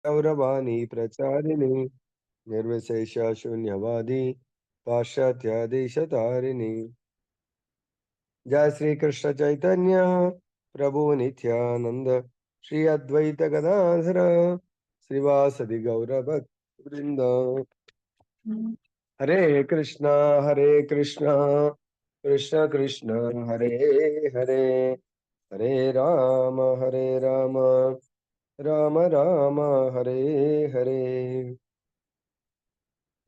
గౌరవాణి ప్రచారిణి నిర్విశేష శూన్యవాది పాశ్చాత్యాదేశతారిణి. जय श्री कृष्ण चैतन्य प्रभु नित्यानंद श्री अद्वैत गदाधर श्रीवासदि गौर भक्त वृंद। हरे कृष्णा कृष्ण कृष्ण हरे हरे, हरे राम राम राम हरे हरे।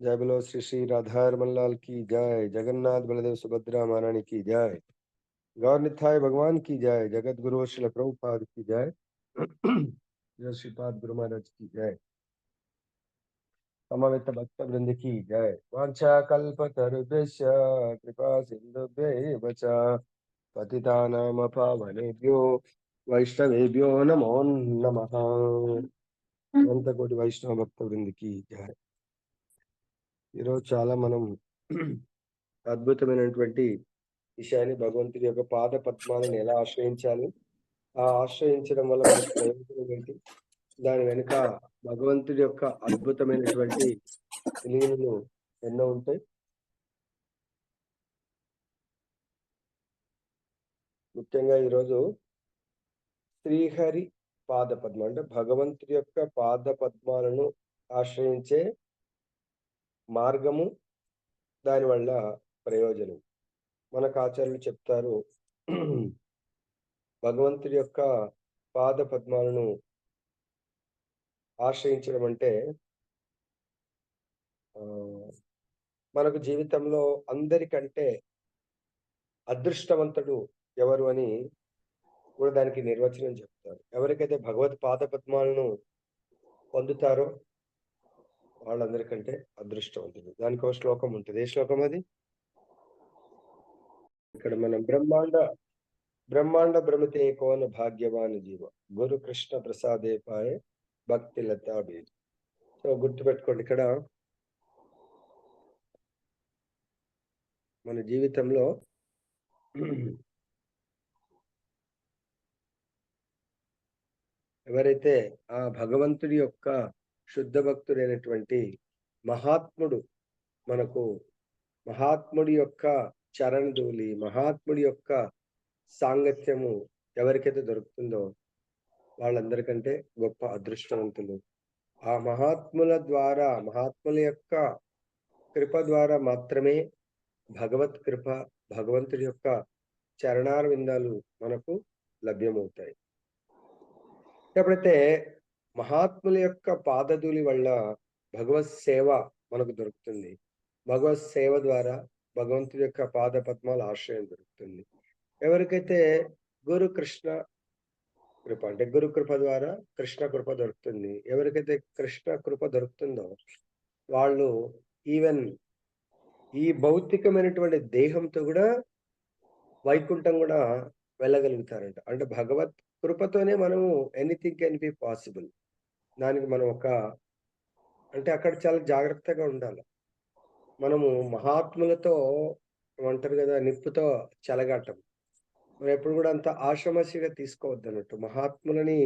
जय बोलो श्री श्री राधा रमन लाल की जय, जगन्नाथ बलदेव सुभद्रा महारानी की जय, गौर नित्याय भगवान की जय, जगत गुरु श्रील प्रभुपाद की जय, जय श्रीपाद गुरु महाराज की जय, समवेत भक्त वृंद की जय। वांछा कल्पतरुभ्यश्च कृपा सिन्धुभ्यैव च पतितानां पावनेभ्यो वैष्णवेभ्यो नमो नमः। अनंत कोटि వైష్ణవ భక్త వృందకి జయ। ఈరోజు చాలా మనం అద్భుతమైనటువంటి విషయాన్ని, భగవంతుడి యొక్క పాద పద్మాలను ఎలా ఆశ్రయించాలి, ఆ ఆశ్రయించడం వల్ల మనకు ప్రయోజనం ఏంటి, దాని వెనుక భగవంతుడి యొక్క అద్భుతమైనటువంటి లీలలు ఎన్నో ఉంటాయి. ముఖ్యంగా ఈరోజు శ్రీహరి పాద పద్మ అంటే భగవంతుడి యొక్క పాద పద్మాలను ఆశ్రయించే మార్గము, దానివల్ల ప్రయోజనం. మనకు ఆచార్యులు చెప్తారు, భగవంతుడి యొక్క పాద పద్మాలను ఆశ్రయించడం అంటే మనకు జీవితంలో అందరికంటే అదృష్టవంతుడు ఎవరు అని కూడా దానికి నిర్వచనం చెప్తారు. ఎవరికైతే భగవత్ పాద పద్మాలను పొందుతారో వాళ్ళందరికంటే అదృష్టవంతుడు. దానికి ఒక శ్లోకం ఉంటుంది. ఏ శ్లోకం అది? ఇక్కడ మనం బ్రహ్మాండ భ్రమితే కోన భాగ్యవాన్ జీవ గురు కృష్ణ ప్రసాదే పాయ భక్తి లతా బీజ్. సో గుర్తుపెట్టుకోండి, ఇక్కడ మన జీవితంలో ఎవరైతే ఆ భగవంతుడి యొక్క శుద్ధ భక్తుడైనటువంటి మహాత్ముడు మనకు, మహాత్ముడి యొక్క చరణధూళి, మహాత్ముడి యొక్క సాంగత్యము ఎవరికైతే దొరుకుతుందో వాళ్ళందరికంటే గొప్ప అదృష్టవంతులు. ఆ మహాత్ముల ద్వారా, మహాత్ముల యొక్క కృప ద్వారా మాత్రమే భగవత్ కృప, భగవంతుడి యొక్క చరణార విందాలు మనకు లభ్యమవుతాయి. ఎప్పుడైతే మహాత్ముల యొక్క పాదధూళి వల్ల భగవత్ సేవ మనకు దొరుకుతుంది, భగవత్ సేవ ద్వారా భగవంతుడి యొక్క పాద పద్మాల ఆశ్రయం దొరుకుతుంది. ఎవరికైతే గురు కృష్ణ కృప అంటే గురు కృప ద్వారా కృష్ణ కృప దొరుకుతుంది, ఎవరికైతే కృష్ణ కృప దొరుకుతుందో వాళ్ళు ఈవెన్ ఈ భౌతికమైనటువంటి దేహంతో కూడా వైకుంఠం కూడా వెళ్ళగలుగుతారంట. అంటే భగవత్ కృపతోనే మనము ఎనీథింగ్ కెన్ బి పాసిబుల్. దానికి మనం అంటే అక్కడ చాలా జాగ్రత్తగా ఉండాలి. మనము మహాత్ములతో అంటారు కదా, నిప్పుతో చెలగాటం. మనం ఎప్పుడు కూడా అంత ఆషామాషిగా తీసుకోవద్దు అన్నట్టు. మహాత్ములని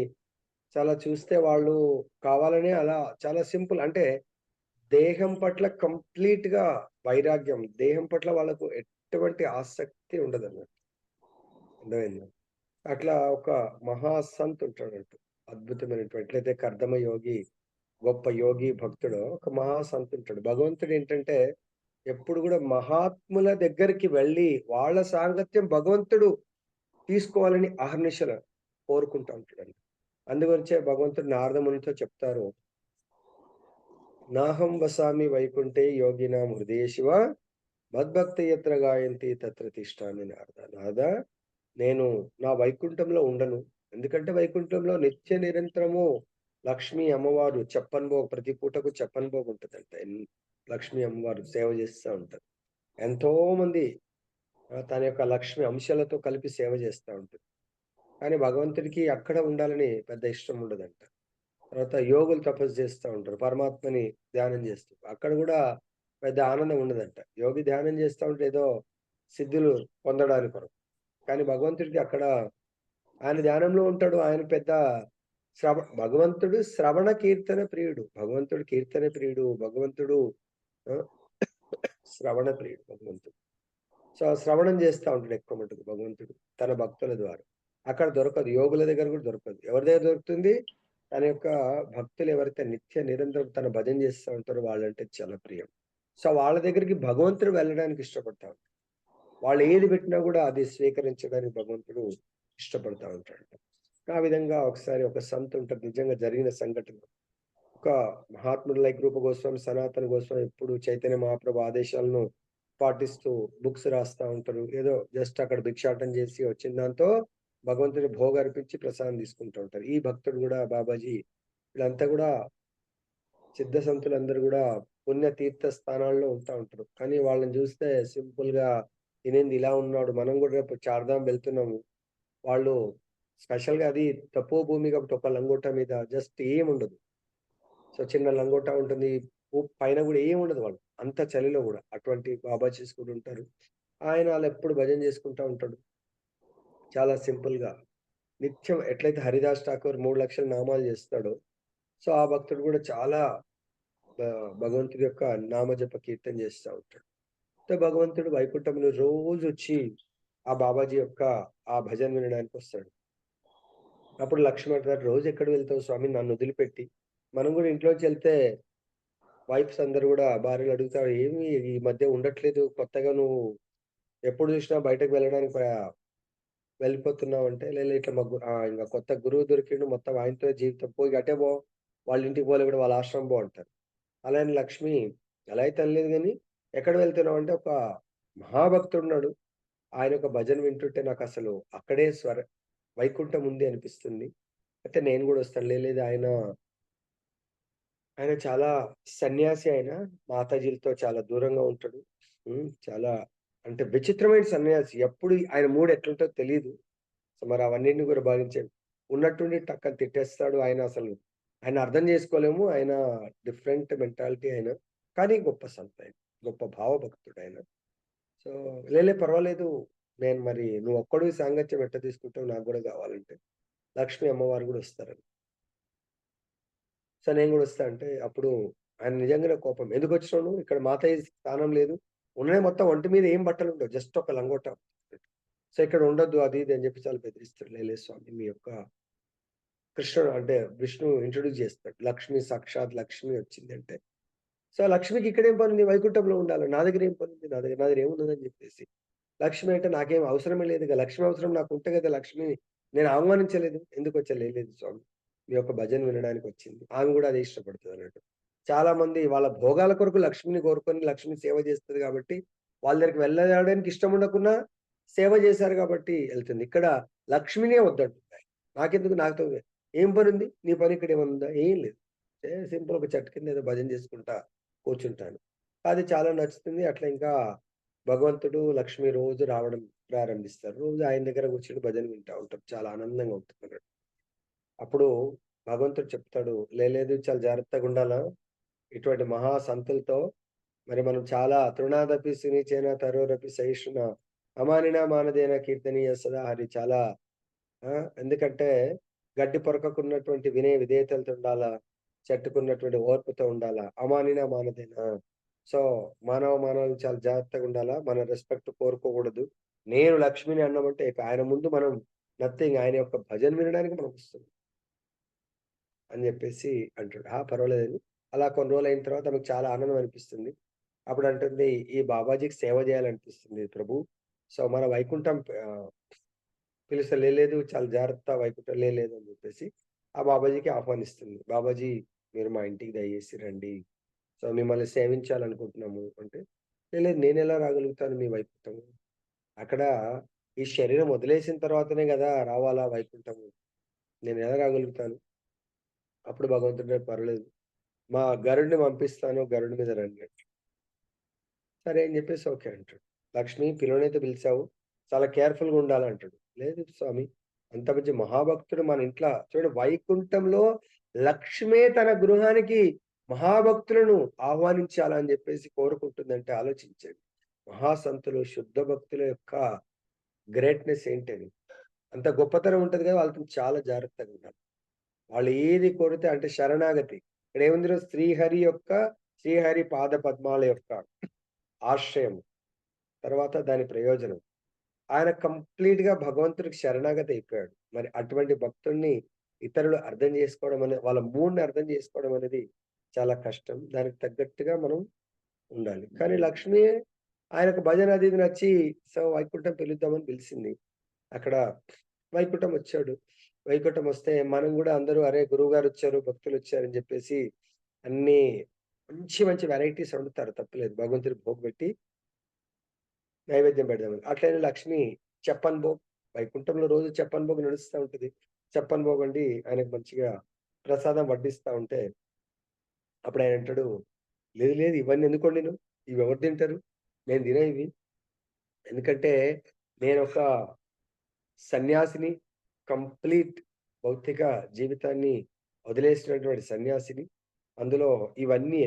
చాలా చూస్తే వాళ్ళు కావాలనే అలా చాలా సింపుల్, అంటే దేహం పట్ల కంప్లీట్ గా వైరాగ్యం, దేహం పట్ల వాళ్ళకు ఎటువంటి ఆసక్తి ఉండదు అన్నట్టు. అర్థమైంది? అట్లా ఒక మహాసంత్ ఉంటాడంట, అద్భుతమైనటువంటి, ఎట్లయితే కర్దమ యోగి గొప్ప యోగి భక్తుడు, ఒక మహాసంత్ ఉంటాడు. భగవంతుడు ఏంటంటే ఎప్పుడు కూడా మహాత్ముల దగ్గరికి వెళ్ళి వాళ్ళ సాంగత్యం భగవంతుడు తీసుకోవాలని అహర్నిశలు కోరుకుంటూ ఉంటాడండి. అందుగురించే భగవంతుడు నారద మునితో చెప్తారు, నాహం వసామి వైకుంఠే యోగినాం హృదయ శివ మద్భక్తి ఎత్ర గాయంతి తత్ర తిష్టామి నారద. నారద, నేను నా వైకుంఠంలో ఉండను, ఎందుకంటే వైకుంఠంలో నిత్య నిరంతరము లక్ష్మీ అమ్మవారు చెప్పన్భోగ్, ప్రతి పూటకు చెప్పన్భోగ్ ఉంటుందంట. లక్ష్మీ అమ్మవారు సేవ చేస్తూ ఉంటారు. ఎంతో మంది తన యొక్క లక్ష్మి అంశాలతో కలిపి సేవ చేస్తూ ఉంటుంది. కానీ భగవంతుడికి అక్కడ ఉండాలని పెద్ద ఇష్టం ఉండదంట. తర్వాత యోగులు తపస్సు చేస్తూ ఉంటారు, పరమాత్మని ధ్యానం చేస్తూ, అక్కడ కూడా పెద్ద ఆనందం ఉండదంట. యోగి ధ్యానం చేస్తూ ఉంటే ఏదో సిద్ధులు పొందడానికి కొరకు, కానీ భగవంతుడికి అక్కడ ఆయన ధ్యానంలో ఉంటాడు, ఆయన పెద్ద భగవంతుడు శ్రవణ కీర్తన ప్రియుడు. భగవంతుడు కీర్తన ప్రియుడు. భగవంతుడు ఆ! శ్రవణ ప్రియుడు భగవంతుడు. సో, శ్రవణం చేస్తా ఉంటాడు ఎక్కువ మటుకు భగవంతుడు తన భక్తుల ద్వారా. అక్కడ దొరకదు. యోగుల దగ్గర కూడా దొరకదు. ఎవరి దగ్గర దొరుకుతుంది? తన యొక్క భక్తులు ఎవరైతే నిత్య నిరంతరం తన భజన చేస్తా ఉంటారో వాళ్ళంటే చాలా ప్రియం. సో, వాళ్ళ దగ్గరికి భగవంతుడు వెళ్ళడానికి ఇష్టపడతా ఉంటాడు. వాళ్ళు ఏది పెట్టినా కూడా అది స్వీకరించడానికి భగవంతుడు ఇష్టపడతా ఉంటాడు. ఆ విధంగా ఒకసారి ఒక సంత్ ఉంటారు. నిజంగా జరిగిన సంఘటన. ఒక మహాత్ముడు లైక్ రూప గోస్వామి, సనాతన గోస్వామి ఎప్పుడు చైతన్య మహాప్రభు ఆదేశాలను పాటిస్తూ బుక్స్ రాస్తా ఉంటారు. ఏదో జస్ట్ అక్కడ భిక్షాటన చేసి వచ్చిన దాంతో భగవంతుని భోగ అర్పించి ప్రసాదం తీసుకుంటూ ఉంటారు. ఈ భక్తుడు కూడా బాబాజీ వీళ్ళంతా కూడా సిద్ధ సంతులందరూ కూడా పుణ్య తీర్థ స్థానాల్లో ఉంటా ఉంటారు. కానీ వాళ్ళని చూస్తే సింపుల్ గా ఈయనేంది ఇలా ఉన్నాడు, మనం కూడా రేపు చార్ధాం వెళ్తున్నాము. వాళ్ళు స్పెషల్ గా అది తపోభూమి కాబట్టి ఒక లంగోటా మీద జస్ట్ ఏముండదు. సో, చిన్న లంగోటా ఉంటుంది. పైన గూడా ఏముండదు వాళ్ళు. అంత చలిలో గూడా. అటువంటి బాబాజీస్ కూడా ఉంటారు. ఆయన ఆళ్ళెప్పుడు భజన చేసుకుంటా ఉంటాడు. చాలా సింపుల్‌గా. నిత్యం ఎట్లయితే హరిదాస్ ఠాకూర్ 3,00,000 నామాలు చేస్తాడో, సో, ఆ భక్తుడు గూడా చాలా భగవంతుడి యొక్క నామజప కీర్తన చేస్తా ఉంటాడు. సో, భగవంతుడు వైకుంఠంలో రోజొచ్చి ఆ బాబాజీ యొక్క ఆ భజన వినడానికొస్తాడు. అప్పుడు లక్ష్మణ్ అంటారు, "రోజెక్కడికి వెళ్తావు స్వామి నన్నొదిలిపెట్టి?" మనం గూడా ఇంట్లోంచెళ్తే వైఫ్స్ అందరూ గూడా భార్యలు అడుగుతారు, "ఏమి ఈ మధ్య ఉండట్లేదు. కొత్తగా నువ్వు ఎప్పుడు జూసినా బయటకు వెళ్ళడానికి వెళ్ళిపోతున్నావంటే" "లే లే ఇట్లా ఇంగ కొత్త గురువు దొరికిండు. మొత్తం ఆయనతోనే జీవితం. పో ఇగ అటే పో. వాళ్ళ ఇంటికి పోలే కూడా వాళ్ళ ఆశ్రమం పో" అంటారు. అలా అని లక్ష్మి అలా అయితే అనలేదు గానీ, "ఎక్కడ వెళ్తున్నావంటే" ఒక మహాభక్తుడున్నాడు. ఆయన యొక్క భజన వింటుంటే నాకసలు అక్కడే వైకుంఠం ఉంది అనిపిస్తుంది. అయితే నేను గూడా వస్తాను. లేదు ఆయన ఆయన చాలా సన్యాసి ఆయన. మాతాజీలతో చాలా దూరంగా ఉంటాడు. చాలా అంటే విచిత్రమైన సన్యాసి. ఎప్పుడు ఆయన మూడ్ ఎట్లుంటదో తెలీదు. సో, మరి అవన్నిటిని కూడా భావించాడు. ఉన్నట్టుండి టక్కన తిట్టేస్తాడు. ఆయన అర్థం చేసుకోలేము. ఆయన డిఫరెంట్ మెంటాలిటీ ఆయన. కానీ గొప్ప సంత్ ఆయన. గొప్ప భావభక్తుడాయన. సో, లేలే పర్వాలేదు. నేను మరి నువ్వొక్కడివి సాంగత్యం ఎట్ట తీసుకుంటావు నాకు గూడా గావాలంటే. లక్ష్మీ అమ్మవారు గూడా వస్తారని. సో, నేను గూడా వస్తా అంటే, అప్పుడు ఆయన నిజంగానే కోపం. "ఎందుకొచ్చినావు నువ్వు? ఇక్కడ మాతయ్య స్థానం లేదు. ఉన్నయి మొత్తం ఒంటి మీద ఏం బట్టలుండవు. జస్ట్ ఒక లంగోటా. సో, ఇక్కడ ఉండొద్దు" అది ఇది అని జెప్పి చాలా బెదిరిస్తాడు. "లేదు స్వామి మీ యొక్క కృష్ణుడు అంటే విష్ణువు ఇంట్రొడ్యూస్ చేస్తాడు. లక్ష్మి సాక్షాత్ లక్ష్మి వచ్చిందంటే, సో, లక్ష్మికి ఇక్కడేం పనుంది? వైకుంఠంలో ఉండాలి. నా దగ్గర ఏం పనుంది? నా దగ్గర ఏమున్నదని" జెప్పేసి. లక్ష్మి అంటే నాకేం అవసరమే లేదుగా. లక్ష్మి అవసరం నాకుంటే గదా! లక్ష్మిని నేను ఆహ్వానించలేదు. ఎందుకొచ్చా? లేదు స్వామి. మీ యొక్క భజన వినడానికొచ్చింది. ఆమె గూడా అదే ఇష్టపడుతదన్నట్టు. చాలా మంది వాళ్ళ భోగాల కొరకు లక్ష్మిని కోరుకొని లక్ష్మి సేవ జేస్తది గాబట్టి, వాళ్ళ దగ్గరికి వెళ్ళడానికి ఇష్టం ఉండకున్నా సేవ జేశారు గాబట్టి ఎళ్తుంది. ఇక్కడ లక్ష్మినే వద్దంటున్నాయి. నాకెందుకు నాతో ఏం పనుంది? నీ పని ఇక్కడేమన్నుందా? ఏం లేదు. సింపుల్ ఒక చెట్టు కింద ఏదో భజన జేసుకుంటా కూర్చుంటాను. అది చాలా నచ్చుతుంది. అట్లా ఇంకా భగవంతుడు, లక్ష్మి రోజు రావడం ప్రారంభిస్తారు. రోజు ఆయన దగ్గర కూర్చొని భజన వింటా ఉంటారు. చాలా ఆనందంగా ఉంటుందన్నట్టు. అప్పుడు భగవంతుడు చెప్తాడు, లేదు చాలా జాగ్రత్తగుండాలా. ఇటువంటి మహా సంతులతో మరి మనం చాలా తృణాదపి సునిచేన తరోరపి సహిష్ణున అమానినా మానదేన కీర్తనీయ సదా హరి చాలా ఆ! ఎందుకంటే గడ్డి పొరకకున్నటువంటి వినయ విధేయతలతో ఉండాలా. చెట్టుకున్నటువంటి ఓర్పుతో ఉండాలా. అమానినా మానదేన. సో, మానవులు చాలా జాగ్రత్తగుండాలా. మన రెస్పెక్ట్ కోరుకోకూడదు. నేను లక్ష్మిని అన్నామంటే ఇక ఆయన ముందు మనం నథింగ్. ఆయన యొక్క భజన వినడానికి మనం వస్తున్నాం అని జెప్పేసి అంటాడు. పర్వాలేదని. అలా కొన్ని రోజులయిన తర్వాత ఆమెకు చాలా ఆనందం అనిపిస్తుంది. అప్పుడంటుంది, "ఈ బాబాజీకి సేవ జేయాలనిపిస్తుంది ప్రభు. సో, మన వైకుంఠం పిలుస్తా" లేదు చాలా జాగ్రత్త వైకుంఠం లేదు అని జెప్పేసి ఆ బాబాజీకి ఆహ్వానిస్తుంది. "బాబాజీ మీరు మా ఇంటికి దయచేసి రండి. సో, మిమ్మల్ని సేవించాలనుకుంటున్నాము" అంటే, లేదు నేనెలా రాగలుగుతాను మీ వైకుంఠము? అక్కడ ఈ శరీరం వదిలేసిన తర్వాతనే గదా రావాలా వైకుంఠము. నేనెలా రాగలుగుతాను? అప్పుడు భగవంతుడు పర్లేదు. మా గరుడుని పంపిస్తాను. గరుడు మీద రండి. సరే అని జెప్పేసి ఓకే అంటాడు. లక్ష్మి పిలవనైతే పిలిచావు. చాలా కేర్‌ఫుల్‌గా ఉండాలంటాడు. లేదు స్వామి. అంత మంచి మహాభక్తుడు మన ఇంట్ల చూడండి వైకుంఠంలో లక్ష్మే తన గృహానికి మహాభక్తులను ఆహ్వానించాలా అని జెప్పేసి కోరుకుంటుందంటే ఆలోచించండి. మహాసంతులు, శుద్ధ భక్తుల యొక్క గ్రేట్‌నెస్ ఏంటని. అంత గొప్పతనం ఉంటది కదా! వాళ్ళతోని చాలా జాగ్రత్తగా ఉండాలి. వాళ్ళు ఏది కోరితే అంటే శరణాగతి. ఇక్కడేముందిరా శ్రీహరి పాద పద్మాల యొక్క ఆశ్రయం. తర్వాత దాని ప్రయోజనం. ఆయన కంప్లీట్‌గా భగవంతుడికి శరణాగతి అయిపోయాడు. మరి అటువంటి భక్తుడిని ఇతరులు అర్థం చేసుకోవడం వాళ్ళ మూడ్‌ని అర్థం చేసుకోవడం అనేది చాలా కష్టం. దానికి తగ్గట్టుగా మనం ఉండాలి. కానీ లక్ష్మి ఆయనకు భజన అది ఇది నచ్చి సో, వైకుంఠం పిలుద్దామని పిలిచింది. అక్కడ వైకుంఠం వచ్చాడు. వైకుంఠం వస్తే మనం గూడా అందరూ అరే! గురువుగారొచ్చారు, భక్తులొచ్చారని జెప్పేసి అన్నీ మంచి మంచి వెరైటీస్ వండుతారు తప్పులేదు. భగవంతుడికి భోగ పెట్టి నైవేద్యం పెడదామని. అట్లనే లక్ష్మి చెప్పన్ భోగ్ వైకుంఠంలో రోజు చెప్పన్ భోగ్ నడుస్తా ఉంటది. చెప్పన్ భోగ్ వండి ఆయనకు మంచిగా ప్రసాదం వడ్డిస్తా ఉంటే అప్పుడాయన అంటాడు, "లేదు లేదు ఇవన్నీ ఎందుకు వండినవు? ఇవెవరు తింటారు? నేను తిన ఇవి. ఎందుకంటే నేనొక సన్యాసిని. కంప్లీట్ భౌతిక జీవితాన్ని వదిలేసినటువంటి సన్యాసిని. అందులో ఇవన్నీ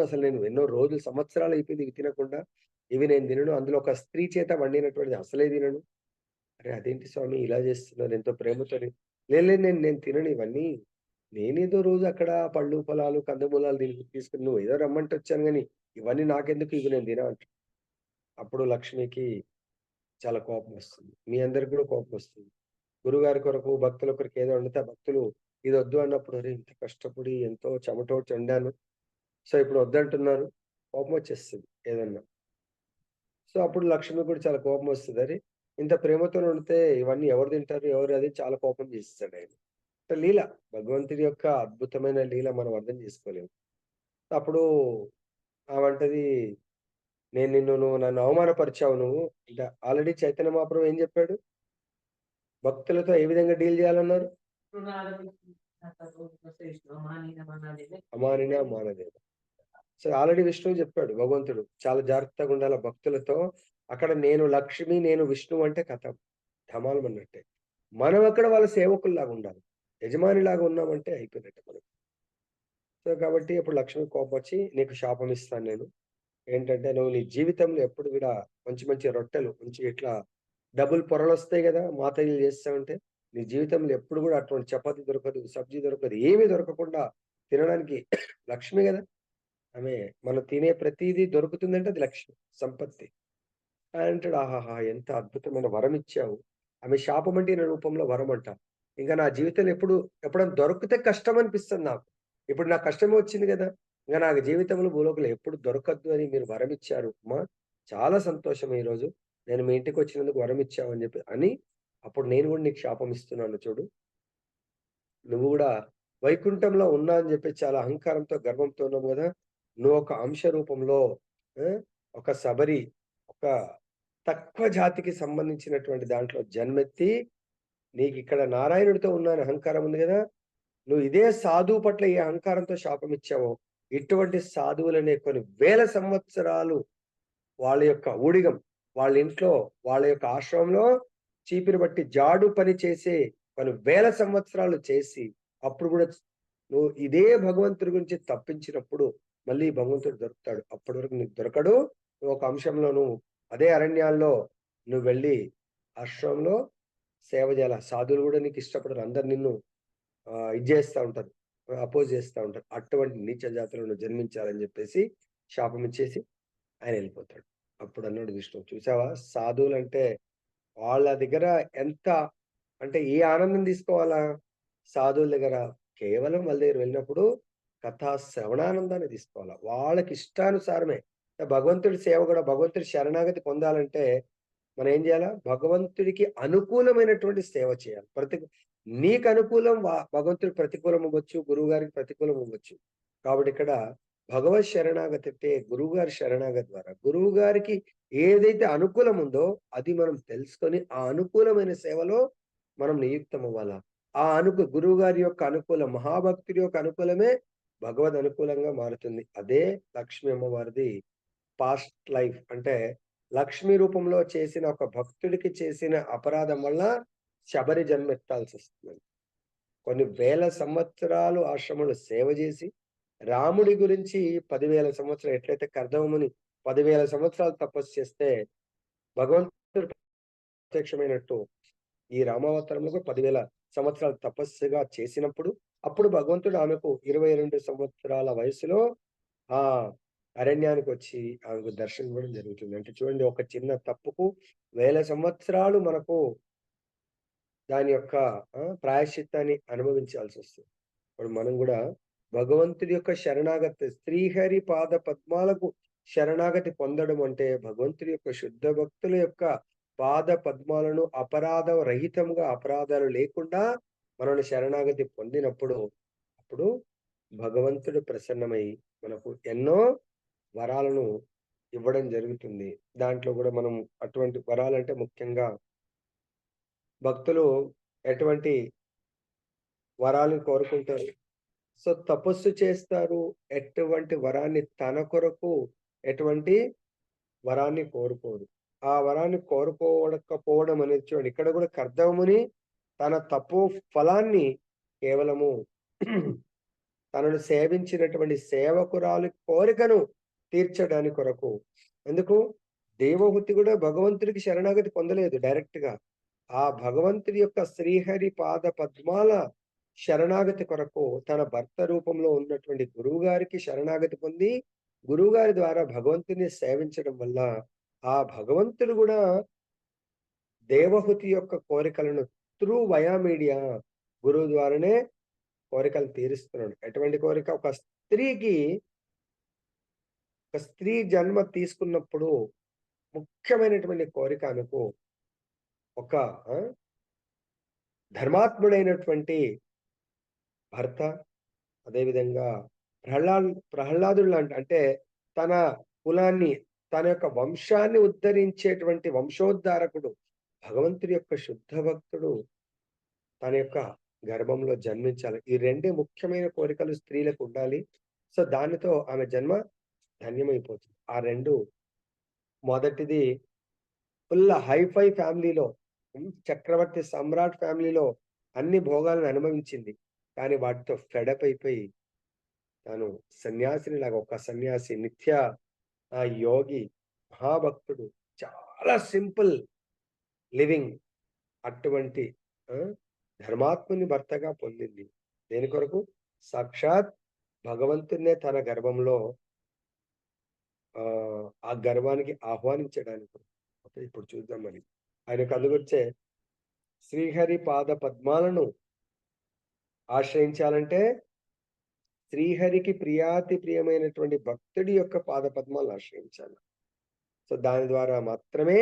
అసలు నేను ఎన్నో రోజులు సంవత్సరాలయిపోయింది ఇవి తినకుండా. ఇవి నేను తినను. అందులో ఒక స్త్రీ చేత వండినటువంటిది అసలే తినను. అరే! అదేంటి స్వామి ఇలా చేస్తున్నారు ఎంతో ప్రేమతోని. లేదు లేదు నేను నేను తినను ఇవన్నీ. నేనేదో రోజు అక్కడ పళ్ళు, ఫలాలు, కందమూలాలు తీసుకొని నువ్వేదో రమ్మంటే వచ్చాను గానీ, ఇవన్నీ నాకెందుకు ఇవి నేను తిన అంటాడు. అప్పుడు లక్ష్మికి చాలా కోపమొస్తుంది. మీ అందరికి కూడా కోపమొస్తుంది. గురువుగారి కొరకు, భక్తుల కొరకు ఏదో వండితే ఆ భక్తులు ఇదొద్దు అన్నప్పుడు, అరే! ఇంత కష్టపడి ఎంతో చెమటోడ్చి వండాను. సో, ఇప్పుడు వద్దంటున్నారు. కోపమొచ్చేస్తది ఏదన్నా. సో, అప్పుడు లక్ష్మికి కూడా చాలా కోపమొస్తది. అరే! ఇంత ప్రేమతోని వండితే ఇవన్నీ ఎవరు తింటారు? ఎవరు అది చాలా కోపం చేసేసాడాయన. అంటే లీల. భగవంతుడి యొక్క అద్భుతమైన లీల మనం అర్థం చేసుకోలేము. అప్పుడు ఆమంటది, నువ్వు నన్ను అవమానపరిచావు నువ్వు." అంటే ఆల్రెడీ చైతన్య మహాప్రభు ఏం చెప్పాడు? భక్తులతో ఏ విధంగా డీల్ చేయాలన్నారు? అమానిన మానదేవ. సో, ఆల్రెడీ విష్ణువు చెప్పాడు భగవంతుడు. చాలా జాగ్రత్తగా ఉండాల భక్తులతో. అక్కడ నేను లక్ష్మి, నేను విష్ణువు అంటే ఖతం. ఢమాలమన్నట్టే. మనం అక్కడ వాళ్ళ సేవకుల్లాగా ఉండాలి. యజమానిలాగా ఉన్నామంటే అయిపోయినట్టే మనకి. సో, కాబట్టి అప్పుడు లక్ష్మికి కోపమొచ్చి, "నీకు శాపం ఇస్తాను నేను. ఏంటంటే, నువ్వు నీ జీవితంలో ఎప్పుడు కూడా మంచి మంచి రొట్టెలు మంచిగా ఇట్లా డబుల్ పొరలొస్తాయి గదా! మాతయ్యలు చేస్తా ఉంటే. నీ జీవితంలో ఎప్పుడు గూడా అటువంటి చపాతీ దొరకదు, సబ్జీ దొరకదు. ఏమీ దొరకకుండా తినడానికి లక్ష్మి గదా! ఆమె మనం తినే ప్రతీదీ దొరుకుతుందంటే అది లక్ష్మి. సంపత్తి. అంటాడు, "ఆహాహా! ఎంత అద్భుతమైన వరమిచ్చావు." ఆమె శాపమంటే నా రూపంలో వరమంట. ఇంకా నా జీవితంలో ఎప్పుడన్నా దొరికితే కష్టమనిపిస్తుంది నాకు. ఇప్పుడు నాకు కష్టమే వచ్చింది గదా! ఇంక నాకు జీవితంలో భూలోకంలో ఎప్పుడు దొరకద్దు అని మీరు వరమిచ్చారు అమ్మా. చాలా సంతోషం ఈరోజు. నేను మీ ఇంటికొచ్చినందుకు వరమిచ్చావు అని జెప్పి అని అప్పుడు నేను గూడా నీకు శాపం ఇస్తున్నాను చూడు. నువ్వు గూడా వైకుంఠంలో ఉన్నా అని జెప్పి చాలా అహంకారంతో, గర్వంతో ఉన్నావు గదా! నువ్వొక అంశ రూపంలో ఆ! ఒక శబరి, ఒక తక్కువ జాతికి సంబంధించినటువంటి దాంట్లో జన్మెత్తి, నీకిక్కడ నారాయణుడితో ఉన్నా అని అహంకారం ఉంది గదా! నువ్వు ఇదే సాధువు పట్ల ఏ అహంకారంతో శాపమిచ్చావో, ఇటువంటి సాధువులనే కొన్ని వేల సంవత్సరాలు వాళ్ళ యొక్క ఊడిగం, వాళ్ళ ఇంట్లో, వాళ్ళ యొక్క ఆశ్రమంలో చీపిరి బట్టి జాడు పని చేసే కొన్ని వేల సంవత్సరాలు చేసి, అప్పుడు గూడా నువ్వు ఇదే భగవంతుడి గురించి తప్పించినప్పుడు, మళ్ళీ భగవంతుడు దొరుకుతాడు. అప్పటి వరకు నీకు దొరకడు. నువ్వు ఒక అంశంలో అదే అరణ్యాల్లో నువ్వు వెళ్లి ఆశ్రమంలో సేవ జేయాల. సాధువులు గూడా నీకు ఇష్టపడరు. అందరు నిన్ను ఇది జేస్తా ఉంటారు. అపోజ్ జేస్తా ఉంటారు. అటువంటి నీచ జాతిలో నువ్వు జన్మించాలని జెప్పేసి శాపమిచ్చేసి ఆయనెళ్ళిపోతాడు. అప్పుడన్నాడు విష్ణువు, "చూసావా సాధువులంటే వాళ్ళ దగ్గర ఎంత అంటే ఏ ఆనందం తీసుకోవాలా? సాధువుల దగ్గర కేవలం వాళ్ళ దగ్గర వెళ్ళినప్పుడు కథా శ్రవణానందాన్ని తీసుకోవాలా. వాళ్ళకి ఇష్టానుసారమే. భగవంతుడి సేవ గూడా భగవంతుడి శరణాగతి పొందాలంటే మనం ఏం జేయాలా? భగవంతుడికి అనుకూలమైనటువంటి సేవ చేయాలి. నీకు అనుకూలం భగవంతుడికి ప్రతికూలం అవ్వచ్చు, గురువుగారికి ప్రతికూలం అవ్వచ్చు. కాబట్టి ఇక్కడ భగవత్ శరణాగతి అంటే గురువుగారి శరణాగతి ద్వారా గురువుగారికి ఏదైతే అనుకూలం ఉందో అది మనం తెలుసుకొని, ఆ అనుకూలమైన సేవలో మనం నియుక్తమవ్వాలా. గురువుగారి యొక్క అనుకూలం, మహాభక్తుడి యొక్క అనుకూలమే భగవద్ అనుకూలంగా మారుతుంది. అదే లక్ష్మీ అమ్మవారిది పాస్ట్ లైఫ్. అంటే లక్ష్మీ రూపంలో చేసిన ఒక భక్తుడికి చేసిన అపరాధం వల్ల శబరి జన్మెత్తాల్సొస్తుంది. కొన్ని వేల సంవత్సరాలు ఆశ్రమంలో సేవ జేసి, రాముడి గురించి 10,000 సంవత్సరాలు ఎట్లయితే కర్దమముని 10,000 సంవత్సరాలు తపస్సు చేస్తే, భగవంతుడు ప్రత్యక్షమైనట్టు ఈ రామావతారంలో కూడా 10,000 సంవత్సరాలు తపస్సుగా చేసినప్పుడు, అప్పుడు భగవంతుడు ఆమెకు 22 సంవత్సరాల వయసులో ఆ అరణ్యానికొచ్చి ఆమెకు దర్శనం ఇవ్వడం జరుగుతుంది. అంటే చూడండి, ఒక చిన్న తప్పుకు వేల సంవత్సరాలు మనకు దాని యొక్క ప్రాయశ్చిత్తాన్ని అనుభవించాల్సొస్తుంది. ఇప్పుడు మనం గూడా భగవంతుడి యొక్క శరణాగతి, శ్రీహరి పాద పద్మాలకు శరణాగతి పొందడం అంటే, భగవంతుడి యొక్క శుద్ధ భక్తుల యొక్క పాద పద్మాలను అపరాధ రహితంగా, అపరాధాలు లేకుండా మనల్ని శరణాగతి పొందినప్పుడు, అప్పుడు భగవంతుడు ప్రసన్నమై మనకు ఎన్నో వరాలను ఇవ్వడం జరుగుతుంది. దాంట్లో గూడా మనం అటువంటి వరాలంటే ముఖ్యంగా భక్తులు ఎటువంటి వరాలను కోరుకుంటారు. సో, తపస్సు చేస్తారు. ఎటువంటి వరాన్ని తన కొరకు ఎటువంటి వరాన్ని కోరుకోరు. ఆ వరాన్ని కోరుకోవడకపోవడం అనేది చూడండి, ఇక్కడ గూడా కర్దముని తన తపో ఫలాన్ని కేవలము తనను సేవించినటువంటి సేవకురాలి కోరికను తీర్చడాని కొరకు. ఎందుకు? దేవహూతి గూడా భగవంతుడికి శరణాగతి పొందలేదు డైరెక్ట్‌గా. ఆ భగవంతుడి యొక్క శ్రీహరి పాద పద్మాల శరణాగతి కొరకు తన భర్త రూపంలో ఉన్నటువంటి గురువుగారికి శరణాగతి పొంది, గురువుగారి ద్వారా భగవంతుడిని సేవించడం వల్ల, ఆ భగవంతుడు గూడా దేవహూతి యొక్క కోరికలను వయా మీడియా గురువు ద్వారానే కోరికలు తీరుస్తున్నాడు. ఎటువంటి కోరిక? ఒక స్త్రీ జన్మ తీసుకున్నప్పుడు ముఖ్యమైనటువంటి కోరిక ఆమెకు ఒక ఆ! ధర్మాత్ముడైనటువంటి భర్త, అదేవిధంగా ప్రహ్లాదుడు అంటే తన కులాన్ని, తన యొక్క వంశాన్ని ఉద్ధరించేటువంటి వంశోద్ధారకుడు, భగవంతుడి యొక్క శుద్ధ భక్తుడు తన యొక్క గర్భంలో జన్మించాలి. ఈ రెండే ముఖ్యమైన కోరికలు స్త్రీలకు ఉండాలి. సో, దానితో ఆమె జన్మ ధన్యమైపోతుంది. ఆ 2 మొదటిది ఫుల్ హైఫై ఫ్యామిలీలో, చక్రవర్తి సమ్రాట్ ఫ్యామిలీలో అన్ని భోగాలను అనుభవించింది. కానీ వాటితో ఫెడప్ అయిపోయి తాను సన్యాసినిలాగా, ఒక సన్యాసి, యోగి, మహాభక్తుడు, చాలా సింపుల్ లివింగ్ అటువంటి ఆ! ధర్మాత్ముని భర్తగా పొందింది. దేని కొరకు? సాక్షాత్ భగవంతుడినే తన గర్భంలో ఆ గర్వానికి ఆహ్వానించడానికి. ఓకే. ఇప్పుడు చూద్దాం మరి. ఆయనకు అందుకొచ్చే శ్రీహరి పాద పద్మాలను ఆశ్రయించాలంటే, శ్రీహరికి ప్రియాతి ప్రియమైనటువంటి భక్తుడి యొక్క పాద పద్మాలను ఆశ్రయించాలి. సో, దాని ద్వారా మాత్రమే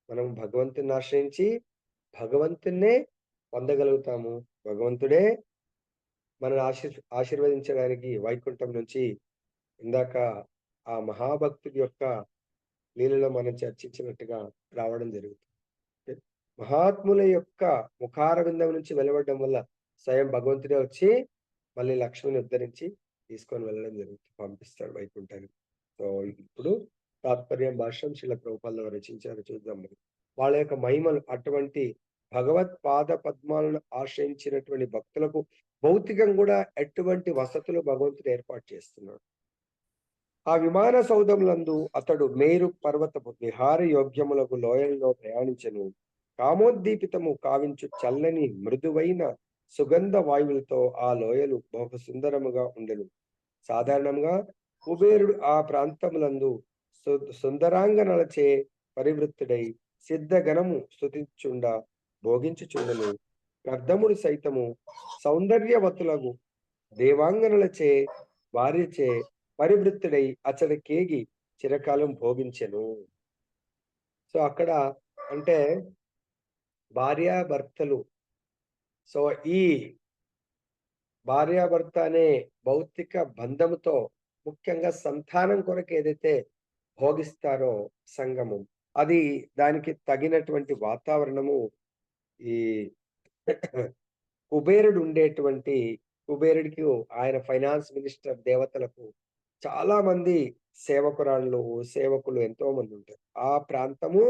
మనం భగవంతుడిని ఆశ్రయించి భగవంతుడినే పొందగలుగుతాము. భగవంతుడే మనల్ని ఆశీర్వదించడానికి వైకుంఠం నుంచి ఇందాక ఆ మహాభక్తుడి యొక్క లీలలో మనం చర్చించినట్టుగా రావడం జరుగుతుంది. ఓకే. మహాత్ముల యొక్క ముఖారవిందం నుంచి వెలువడడం వల్ల స్వయం భగవంతుడే వచ్చి మళ్ళీ లక్ష్మిని ఉద్ధరించి తీసుకొని వెళ్ళడం జరుగుతుంది. పంపిస్తాడు వైకుంఠానికి. సో, ఇప్పుడు తాత్పర్యం భాష్యం శ్రీల ప్రభుపాదుల వారు రచించారు, చూద్దాం మరి. వాళ్ళ యొక్క మహిమలు అటువంటి భగవత్ పాద పద్మాలను ఆశ్రయించినటువంటి భక్తులకు భౌతికంగా కూడా ఎటువంటి వసతులు భగవంతుడు ఏర్పాటు చేస్తున్నాడు. ఆ విమాన సౌధములందు అతడు మేరు పర్వతపు విహార యోగ్యములకు లోయల్లో ప్రయాణించెను. కామోద్దీపితము కావించు చల్లని మృదువైన సుగంధ వాయువులతో ఆ లోయలు బహు సుందరముగా ఉండెను. సాధారణంగా కుబేరుడు ఆ ప్రాంతములందు సుందరాంగనలచే పరివృత్తుడై సిద్ధగణము స్తుతించుండ భోగించుచుండెను. కర్దముడు సైతము సౌందర్యవతులగు దేవాంగనలచే భార్యచే పరివృత్తుడై అతడి కేగి చిరకాలం భోగించెను. సో, అక్కడ అంటే భార్యాభర్తలు. సో, ఈ భార్యాభర్త అనే భౌతిక బంధముతో ముఖ్యంగా సంతానం కొరకు ఏదైతే భోగిస్తారో సంగమం, అది దానికి తగినటువంటి వాతావరణము ఈ కుబేరుడు ఉండేటువంటి కుబేరుడికి ఆయన ఫైనాన్స్ మినిస్టర్ దేవతలకు చాలా మంది సేవకురాళ్ళు, సేవకులు ఎంతో మంది ఉంటారు. ఆ ప్రాంతము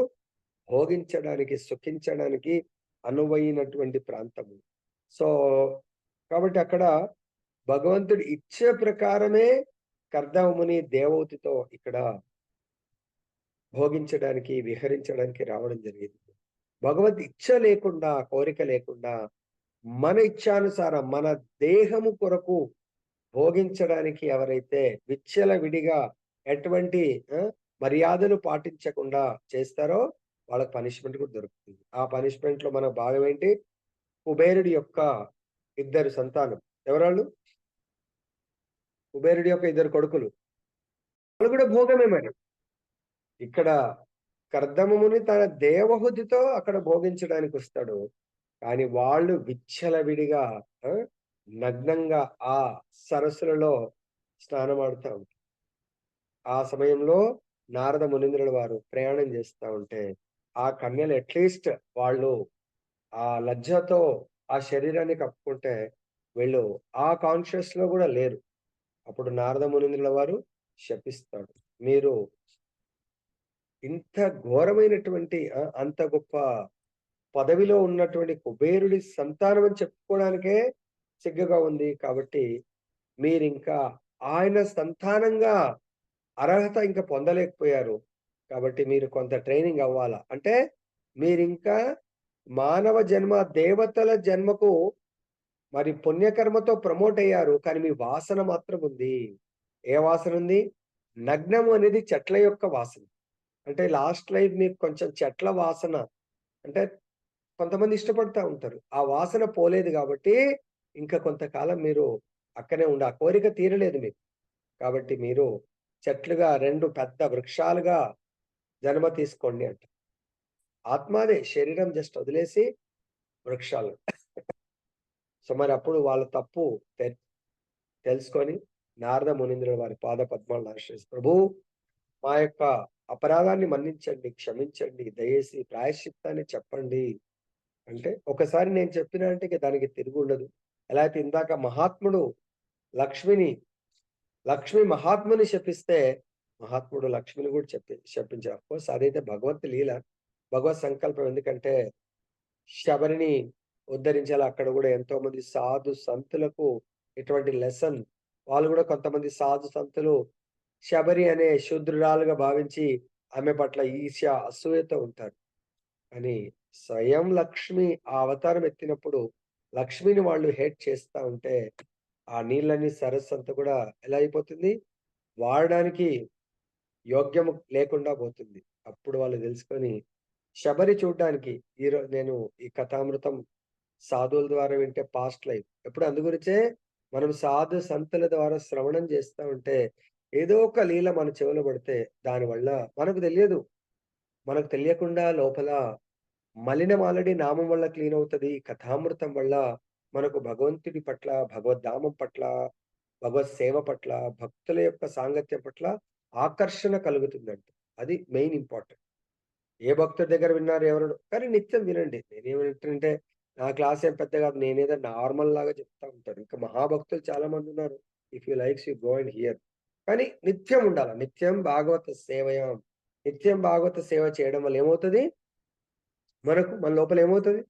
భోగించడానికి, సుఖించడానికి అనువైనటువంటి ప్రాంతము. సో, కాబట్టి అక్కడ భగవంతుడి ఇచ్చ ప్రకారమే కర్దముని దేవహూతితో ఇక్కడ భోగించడానికి, విహరించడానికి రావడం జరిగింది. భగవద్ ఇచ్చ లేకుండా, కోరిక లేకుండా మన ఇచ్ఛానుసారం మన దేహము కొరకు భోగించడానికి ఎవరైతే విచ్చలవిడిగా ఎటువంటి మర్యాదలు పాటించకుండా చేస్తారో వాళ్ళకి పనిష్మెంట్ కూడా దొరుకుతుంది. ఆ పనిష్మెంట్‌లో మన భాగం ఏంటి? కుబేరుడి యొక్క ఇద్దరు సంతానం. ఎవరాళ్ళు? కుబేరుడి యొక్క ఇద్దరు కొడుకులు. వాళ్ళు కూడా భోగమే మరి. ఇక్కడ కర్దమముని తన దేవహుతితో అక్కడ భోగించడానికొస్తాడు. కానీ వాళ్ళు విచ్చలవిడిగా ఆ! నగ్నంగా ఆ సరస్సులలో స్నానమాడుతా ఉంటారు. ఆ సమయంలో నారద మునీంద్రుల వారు ప్రయాణం చేస్తా ఉంటే, ఆ కన్యలు అట్‌లీస్ట్ వాళ్ళు ఆ లజ్జతో ఆ శరీరాన్ని కప్పుకుంటే, వీళ్ళు ఆ కాన్షియస్‌లో గూడా లేరు. అప్పుడు నారద మునీంద్రుల వారు శపిస్తాడు. మీరు ఇంత ఘోరమైనటువంటి అంత గొప్ప పదవిలో ఉన్నటువంటి కుబేరుడి సంతానం అని చెప్పుకోవడానికే సిగ్గుగా ఉంది. కాబట్టి మీరింకా ఆయన సంతానంగా అర్హత ఇంక పొందలేకపోయారు. కాబట్టి మీరు కొంత ట్రైనింగ్ అవ్వాలా. అంటే మీరింకా మానవ జన్మ దేవతల జన్మకు మరి పుణ్యకర్మతో ప్రమోట్ అయ్యారు. కానీ మీ వాసన మాత్రం ఉంది. ఏ వాసన ఉంది? నగ్నము అనేది చెట్ల యొక్క వాసన. అంటే లాస్ట్ లైఫ్ మీకు కొంచెం చెట్ల వాసన అంటే కొంతమంది ఇష్టపడతా ఉంటారు. ఆ వాసన పోలేదు గాబట్టి, ఇంకా కొంతకాలం మీరు అక్కడే ఆ కోరిక తీరలేదు మీకు. కాబట్టి మీరు చెట్లుగా 2 పెద్ద వృక్షాలుగా జన్మ తీసుకోండి అంట. ఆత్మ అదే శరీరం జస్ట్ వదిలేసి వృక్షాలు. సో, మరప్పుడు వాళ్ళ తప్పు తె తెలుసుకొని నారద మునీంద్రుల వారి పాద పద్మాలను ఆశ్రయిసి, ప్రభూ మా యొక్క అపరాధాన్ని మన్నించండి, క్షమించండి, దయచేసి ప్రాయశ్చిత్తాన్ని చెప్పండి. అంటే ఒకసారి నేను చెప్పినా అంటే ఇక దానికి తిరుగుండదు. ఎలా అయితే ఇందాక మహాత్ముడు లక్ష్మిని లక్ష్మి మహాత్ముని శపిస్తే, మహాత్ముడు లక్ష్మిని కూడా శపించారు. అఫ్‌కోర్స్ అదైతే భగవత్ లీల. భగవత్ సంకల్పం. ఎందుకంటే శబరిని ఉద్ధరించాలి. అక్కడ గూడా ఎంతోమంది సాధు సంతులకు ఇటువంటి లెసన్ వాళ్ళు గూడా కొంతమంది సాధు సంతులు శబరి అనే శూద్రురాలుగా భావించి ఆమె పట్ల ఈర్ష్య, అసూయతో ఉంటారు. అని స్వయం లక్ష్మి ఆ అవతారం ఎత్తినప్పుడు లక్ష్మిని వాళ్ళు హేట్ చేస్తా ఉంటే, ఆ నీళ్ళని సరస్సంతా కూడా ఎలా అయిపోతుంది? వాడడానికి యోగ్యము లేకుండా పోతుంది. అప్పుడు వాళ్ళు తెలుసుకొని శబరి చూడ్డానికి నేను ఈ కథామృతం సాధువుల ద్వారా వింటే పాస్ట్ లైఫ్. ఎప్పుడు అందు గురించే మనం సాధు సంతుల ద్వారా శ్రవణం చేస్తా ఉంటే, ఏదో ఒక లీల మన చెవిలో పడితే దానివల్ల మనకు తెలియదు. మనకు తెలియకుండా లోపల మలినం ఆల్రెడీ నామం వల్ల క్లీన్ అవుతది. కథామృతం వల్ల మనకు భగవంతుడి పట్ల, భగవద్ధామం పట్ల, భగవత్ సేవ పట్ల, భక్తుల యొక్క సాంగత్యం పట్ల ఆకర్షణ కలుగుతుందంట. అది మెయిన్ ఇంపార్టెంట్. ఏ భక్తుడి దగ్గర విన్నారు ఎవరు కానీ నిత్యం వినండి. నేనేమంటానంటే నా క్లాస్ ఏం పెద్ద కాదు. నేనేదో నార్మల్ లాగా చెప్తా ఉంటాను. ఇంకా మహాభక్తులు చాలా మందున్నారు. If you likes you go and here. కానీ నిత్యం ఉండాల. నిత్యం భాగవత సేవయాం. నిత్యం భాగవత సేవ చేయడం వల్ల ఏమవుతది? మన లోపల ఏమవుతది?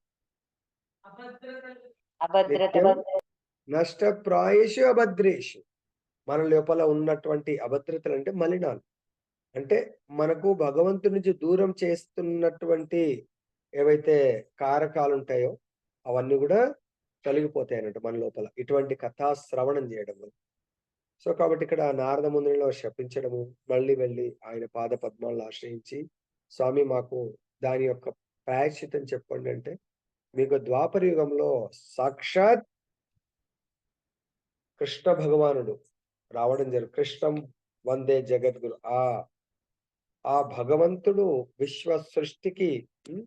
అభద్రత నిత్యం నష్టప్రాయేషు అభద్రేషు. మన లోపల ఉన్నటువంటి అభద్రతలంటే మలినాలు. అంటే మనకు భగవంతుడి నుంచి దూరం చేస్తున్నటువంటి ఏవైతే కారకాలుంటాయో అవన్నీ గూడా తొలగిపోతాయన్నట్టు మన లోపల. ఇటువంటి కథా శ్రవణం జేయడం వల్ల. సో, కాబట్టి ఇక్కడ నారద మునిలో శపించడము, మళ్ళీ వెళ్లి ఆయన పాద పద్మాలను ఆశ్రయించి, స్వామి మాకు దాని యొక్క ప్రాయశ్చిత్తం చెప్పండి అంటే, మీకు ద్వాపర యుగంలో సాక్షాత్ కృష్ణ భగవానుడు రావడం కృష్ణం వందే జగద్గురు. ఆ భగవంతుడు విశ్వ సృష్టికి హ్మ్,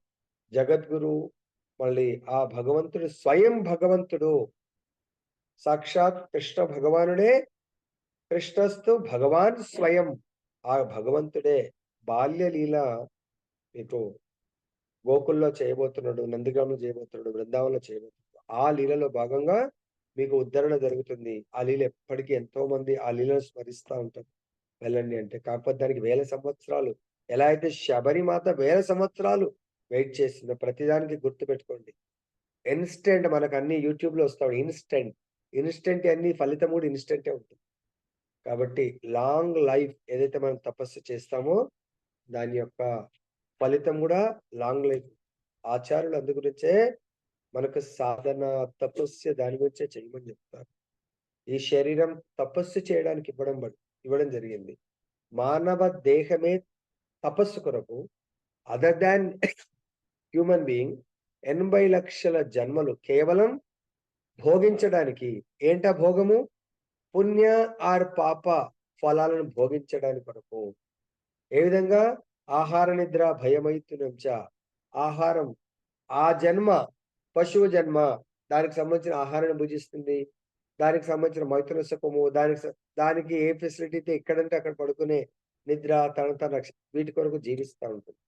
జగద్గురు. మళ్ళీ ఆ భగవంతుడు స్వయం భగవంతుడు. సాక్షాత్ కృష్ణ భగవానుడే కృష్ణస్తు భగవాన్ స్వయం. ఆ భగవంతుడే బాల్య లీల మీకు గోకుల్‌లో చేయబోతున్నాడు, నందిగామలో చేయబోతున్నాడు, బృందావనంలో చేయబోతున్నాడు. ఆ లీలలో భాగంగా మీకు ఉద్ధరణ జరుగుతుంది. ఆ లీల ఎప్పటికి ఎంతోమంది ఆ లీలను స్మరిస్తా ఉంటారు. వెళ్ళండి అంటే. కాకపోతే దానికి వేల సంవత్సరాలు ఎలా అయితే శబరిమాత వేల సంవత్సరాలు వెయిట్ చేసిందో ప్రతిదానికి గుర్తుపెట్టుకోండి. ఇన్‌స్టంట్ మనకన్నీ యూట్యూబ్‌లో వస్తా ఉంటాయి. ఇన్‌స్టంట్. ఇన్‌స్టంట్ అన్నీ ఫలితం గూడా ఇన్‌స్టంటే ఉంటుంది. కాబట్టి లాంగ్ లైఫ్ ఏదైతే మనం తపస్సు చేస్తామో దాని యొక్క ఫలితం గూడా లాంగ్ లైఫ్. ఆచార్యులు అందు గురించే మనకు సాధన, తపస్సు దాని గురించే చేయమని చెప్తారు. ఈ శరీరం తపస్సు చేయడానికి ఇవ్వడం జరిగింది. మానవ దేహమే తపస్సు కొరకు అదర్ దాన్ హ్యూమన్ బీయింగ్ 80,00,000 జన్మలు కేవలం భోగించడానికి. ఏంటా భోగము? పుణ్య ఆర్ పాప ఫలాలను భోగించడానికి కొరకు. ఏ విధంగా? ఆహార నిద్ర భయమైతునం చ. ఆహారం ఆ జన్మ పశువు జన్మ. దానికి సంబంధించిన ఆహారాన్ని భుజిస్తుంది. దానికి సంబంధించిన మైథున సుఖము, దానికి ఏ ఫెసిలిటీ అయితే ఎక్కడంటే అక్కడ పడుకునే నిద్ర, తన తన వీటి కొరకు జీవిస్తా ఉంటుంది.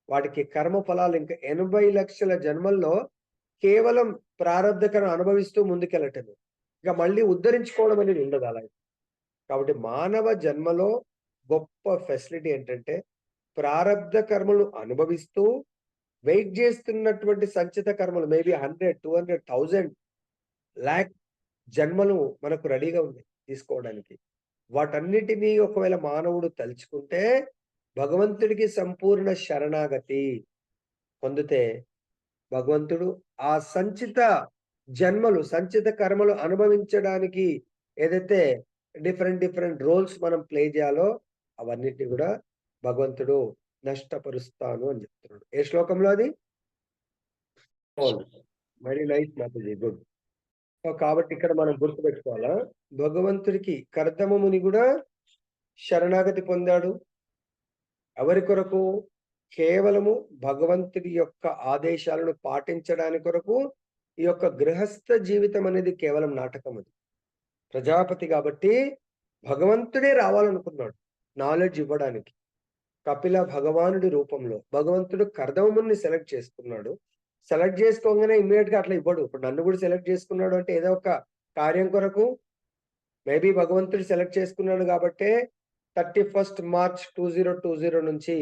వాటికి కర్మ ఫలాలు ఇంకా 80,00,000 జన్మల్లో కేవలం ప్రారబ్ధకరం అనుభవిస్తూ ముందుకెళ్ళటమే. ఇక మళ్ళీ ఉద్ధరించుకోవడం అనేది ఉండదు అలా. కాబట్టి మానవ జన్మలో గొప్ప ఫెసిలిటీ ఏంటంటే ప్రారబ్ధ కర్మలు అనుభవిస్తూ వెయిట్ చేస్తున్నటువంటి సంచిత కర్మలు మేబీ 100, 200, 1000 లాక్ జన్మలు మనకు రెడీగా ఉన్నాయి తీసుకోవడానికి. వాటన్నిటినీ ఒకవేళ మానవుడు తలుచుకుంటే భగవంతుడికి సంపూర్ణ శరణాగతి పొందితే భగవంతుడు ఆ సంచిత జన్మలు, సంచిత కర్మలు అనుభవించడానికి ఏదైతే డిఫరెంట్ రోల్స్ మనం ప్లే చేయాలో అవన్నిటిని కూడా భగవంతుడు నష్టపరుస్తాను అని చెప్తున్నాడు. ఏ శ్లోకంలో అది? Very nice Mataji, good. కాబట్టి ఇక్కడ మనం గుర్తుపెట్టుకోవాలా, భగవంతుడికి కర్దమ ముని కూడా శరణాగతి పొందాడు. ఎవరి కొరకు? కేవలము భగవంతుడి యొక్క ఆదేశాలను పాటించడానికి కొరకు. ఈ యొక్క గృహస్థ జీవితం అనేది కేవలం నాటకం. అది ప్రజాపతి కాబట్టి భగవంతుడే రావాలనుకున్నాడు నాలెడ్జ్ ఇవ్వడానికి. కపిల భగవానుడి రూపంలో భగవంతుడు కర్దముని సెలెక్ట్ చేసుకున్నాడు. సెలెక్ట్ చేసుకోగానే ఇమ్మీడియట్ గా అట్లా ఇవ్వడు. ఇప్పుడు నన్ను కూడా సెలెక్ట్ చేసుకున్నాడు అంటే ఏదో ఒక కార్యం కొరకు మేబీ భగవంతుడు సెలెక్ట్ చేసుకున్నాడు కాబట్టే 31 మార్చ్ 2020 నుంచి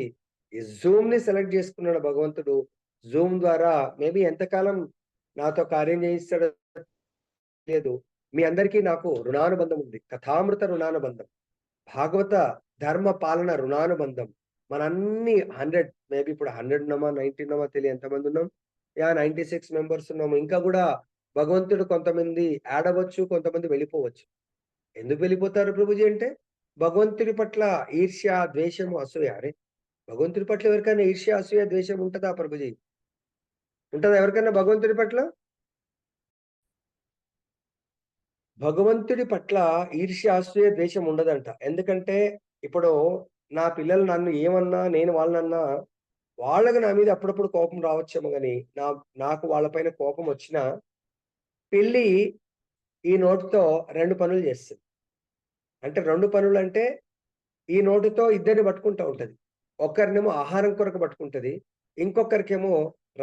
ఈ జూమ్ ని సెలెక్ట్ చేసుకున్నాడు భగవంతుడు. జూమ్ ద్వారా మేబీ ఎంతకాలం నాతో కార్యం చేయిస్తాడో లేదు. మీ అందరికీ నాకు రుణానుబంధం ఉంది. కథామృత రుణానుబంధం, భాగవత ధర్మ పాలన రుణానుబంధం. మనంన్ని 100 మేబీ ఇప్పుడు 100 ఉన్నామా 90 ఉన్నామా తెలియ ఎంతమంది ఉన్నాం. 96 మెంబర్స్ ఉన్నాము. ఇంకా కూడా భగవంతుడు కొంతమంది యాడ్ అవ్వచ్చు, కొంతమంది వెళ్ళిపోవచ్చు. ఎందుకు వెళ్ళిపోతారు ప్రభుజీ అంటే భగవంతుడి పట్ల ఈర్ష్య, ద్వేషము, అసూయ. అరే భగవంతుడి పట్ల ఎవరికైనా ఈర్ష్య, అసూయ, ద్వేషం ఉంటుందా ప్రభుజీ? ఉంటుందా ఎవరికైనా భగవంతుడి పట్ల? భగవంతుడి పట్ల ఈర్ష్య, అసూయ, ద్వేషం ఉండదంట. ఎందుకంటే ఇప్పుడు నా పిల్లలు నన్ను ఏమన్నా, నేను వాళ్ళనన్నా వాళ్ళకి నా మీద అప్పుడప్పుడు కోపం రావచ్చేమో గాని నాకు వాళ్ళపైన కోపం వచ్చినా పిల్లి ఈ నోటితో 2 పనులు చేస్తుంది. అంటే 2 పనులంటే ఈ నోటితో ఇద్దరిని పట్టుకుంటా ఉంటది. ఒకరినేమో ఆహారం కొరకు పట్టుకుంటది. ఇంకొకరికేమో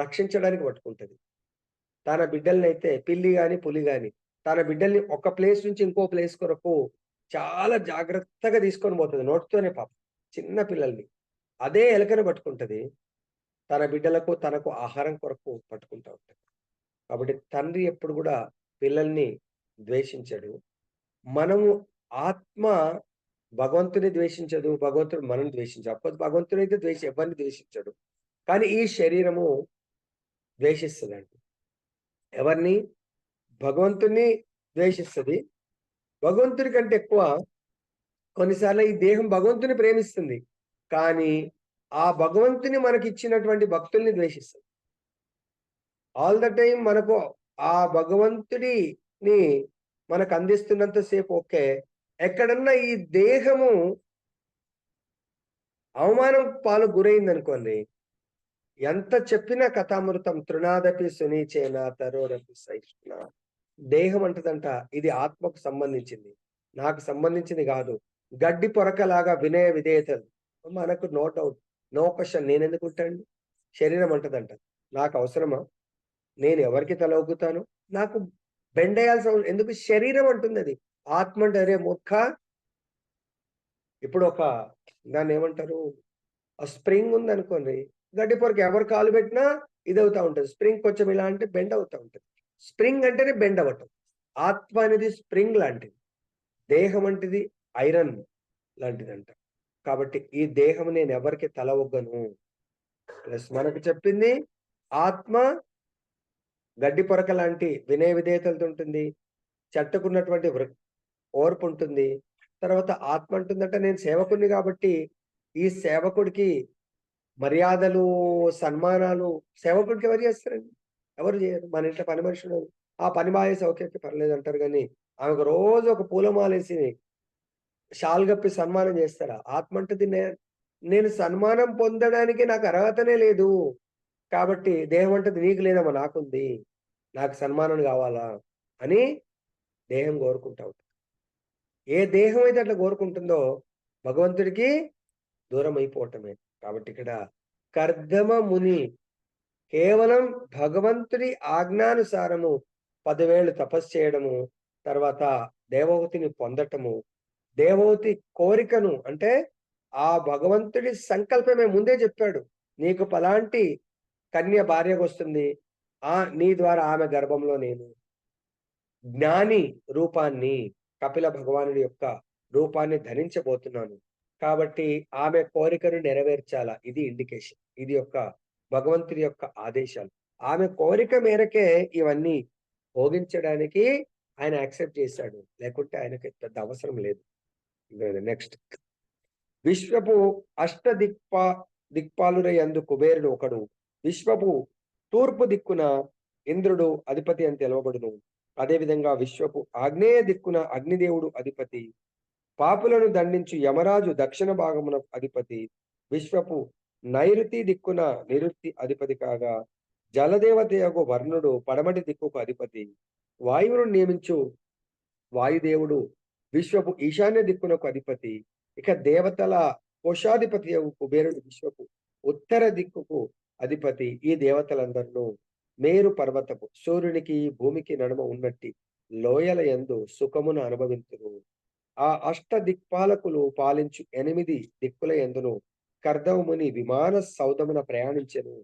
రక్షించడానికి పట్టుకుంటది. తన బిడ్డలనైతే పిల్లి గాని, పులి గాని తన బిడ్డల్ని ఒక ప్లేస్ నుంచి ఇంకో ప్లేస్ కొరకు చాలా జాగ్రత్తగా తీసుకొని పోతది నోటితోనే పాపం. చిన్న పిల్లల్ని. అదే ఎలకని పట్టుకుంటది. తన బిడ్డలకు, తనకు ఆహారం కొరకు పట్టుకుంటా ఉంటది. కాబట్టి తండ్రి ఎప్పుడు కూడా పిల్లల్ని ద్వేషించడు. మనము ఆత్మ భగవంతుని ద్వేషించదు. భగవంతుడు మనల్ని ద్వేషించడు. అప్పుడు భగవంతుడైతే ఎవరిని ద్వేషించడు. కానీ ఈ శరీరము ద్వేషిస్తదండి. ఎవరిని? భగవంతుని ద్వేషిస్తది. భగవంతుడి కంటే ఎక్కువ కొన్నిసార్లు ఈ దేహం భగవంతుని ప్రేమిస్తుంది. కానీ ఆ భగవంతుని మనకిచ్చినటువంటి భక్తుల్ని ద్వేషిస్తుంది. ఆల్ ద టైమ్ మనకు ఆ భగవంతుడిని మనకు అందిస్తున్నంత సేపు ఓకే. ఎక్కడన్నా ఈ దేహము అవమానం పాలు గురైందనుకోండి, ఎంత చెప్పినా కథామృతం తృణాదపి సునీచేన తరోరపి సహిష్ణున. దేహం అంటదంట ఇది ఆత్మకు సంబంధించింది, నాకు సంబంధించింది కాదు. గడ్డి పొరకలాగా వినయ విధేయతలు. మనకు నో డౌట్, నో క్వశ్చన్. నేనెందుకు ఉంటాండి? శరీరం అంటదంట నాకు అవసరమా? నేను ఎవరికి తల ఒగ్గుతాను? నాకు బెండేయాల్సిన ఎందుకు? శరీరం అంటుంది అది. ఆత్మ అంటే అరే మూర్ఖ. ఇప్పుడు దాన్ని ఏమంటారు, స్ప్రింగ్ ఉందనుకోండి, గడ్డి పొరకి ఎవరు కాలు పెట్టినా ఇది అవుతా ఉంటుంది. స్ప్రింగ్ కొంచెం ఇలా అంటే బెండ్ అవుతా ఉంటుంది. స్ప్రింగ్ అంటేనే బెండ్ అవ్వటం. ఆత్మ అనేది స్ప్రింగ్ లాంటిది. దేహం అంటేది ఐరన్ లాంటిదంట. కాబట్టి ఈ దేహం నేను ఎవరికి తల ఒగ్గను. ప్లస్ మనకు చెప్పింది ఆత్మ గడ్డి పొరక లాంటి వినయ విధేయతలతో ఉంటుంది. చెట్టుకున్నటువంటి ఓర్పు ఉంటుంది. తర్వాత ఆత్మ అంటుందంటే నేను సేవకుడిని కాబట్టి, ఈ సేవకుడికి మర్యాదలు, సన్మానాలు సేవకుడికి ఎవరు చేస్తారండి? ఎవరు చేయరు. మన ఇంట్లో పని మనుషులు, "ఆ! పని బా చేసావు. ఓకే. ఓకే. పర్లేదంటారు" గానీ, ఆమెకు రోజు ఒక పూలమాలేసి, షాల్ గప్పి సన్మానం చేస్తారా? ఆత్మ అంటది నేను సన్మానం పొందడానికి నాకు అర్హతనే లేదు. కాబట్టి దేహం అంటది నీకు లేదమ్మా నాకుంది. నాకు సన్మానం గావాలా అని దేహం కోరుకుంటా ఉంటది. ఏ దేహం అయితే అట్లా కోరుకుంటుందో భగవంతుడికి దూరమైపోవటమే. కాబట్టి ఇక్కడ కర్దమ ముని కేవలం భగవంతుడి ఆజ్ఞానుసారము 10 వేళ్ళు తపస్సు చేయడము, తర్వాత దేవహూతిని పొందటము, దేవహూతి కోరికను అంటే ఆ భగవంతుడి సంకల్పమే ముందే చెప్పాడు. నీకు పలాంటి కన్య భార్యగొస్తుంది. నీ ద్వారా ఆమె గర్భంలో నేను జ్ఞాని రూపాన్ని, కపిల భగవానుడి యొక్క రూపాన్ని ధరించబోతున్నాను. కాబట్టి ఆమె కోరికను నెరవేర్చాలా. ఇది ఇండికేషన్. ఇది యొక్క భగవంతుడి యొక్క ఆదేశాలు. ఆమె కోరిక మేరకే ఇవన్నీ భోగించడానికి ఆయన యాక్సెప్ట్ చేశాడు. లేకుంటే ఆయనకి పెద్ద అవసరం లేదు. నెక్స్ట్ విశ్వపు అష్ట దిక్పాలురయందు కుబేరుడు ఒకడు. విశ్వపు తూర్పు దిక్కున ఇంద్రుడు అధిపతి అని తెలవబడును. అదేవిధంగా విశ్వపు ఆగ్నేయ దిక్కున అగ్నిదేవుడు అధిపతి. పాపులను దండించు యమరాజు దక్షిణ భాగమున అధిపతి. విశ్వపు నైరుతి దిక్కున నిరుతి అధిపతి కాగా, జలదేవతయగు వర్ణుడు పడమటి దిక్కుకు అధిపతి. వాయువును నియమించు వాయుదేవుడు విశ్వపు ఈశాన్య దిక్కునకు అధిపతి. ఇక దేవతల కోశాధిపతి కుబేరుడు విశ్వపు ఉత్తర దిక్కుకు అధిపతి. ఈ దేవతలందరినూ మేరు పర్వతపు సూర్యునికి భూమికి నడుమ ఉన్నట్టి లోయల యందు సుఖమును అనుభవింతురు. ఆ అష్ట దిక్పాలకులు పాలించు 8 దిక్కుల యందును కర్దముని విమాన సౌధమున ప్రయాణించెను.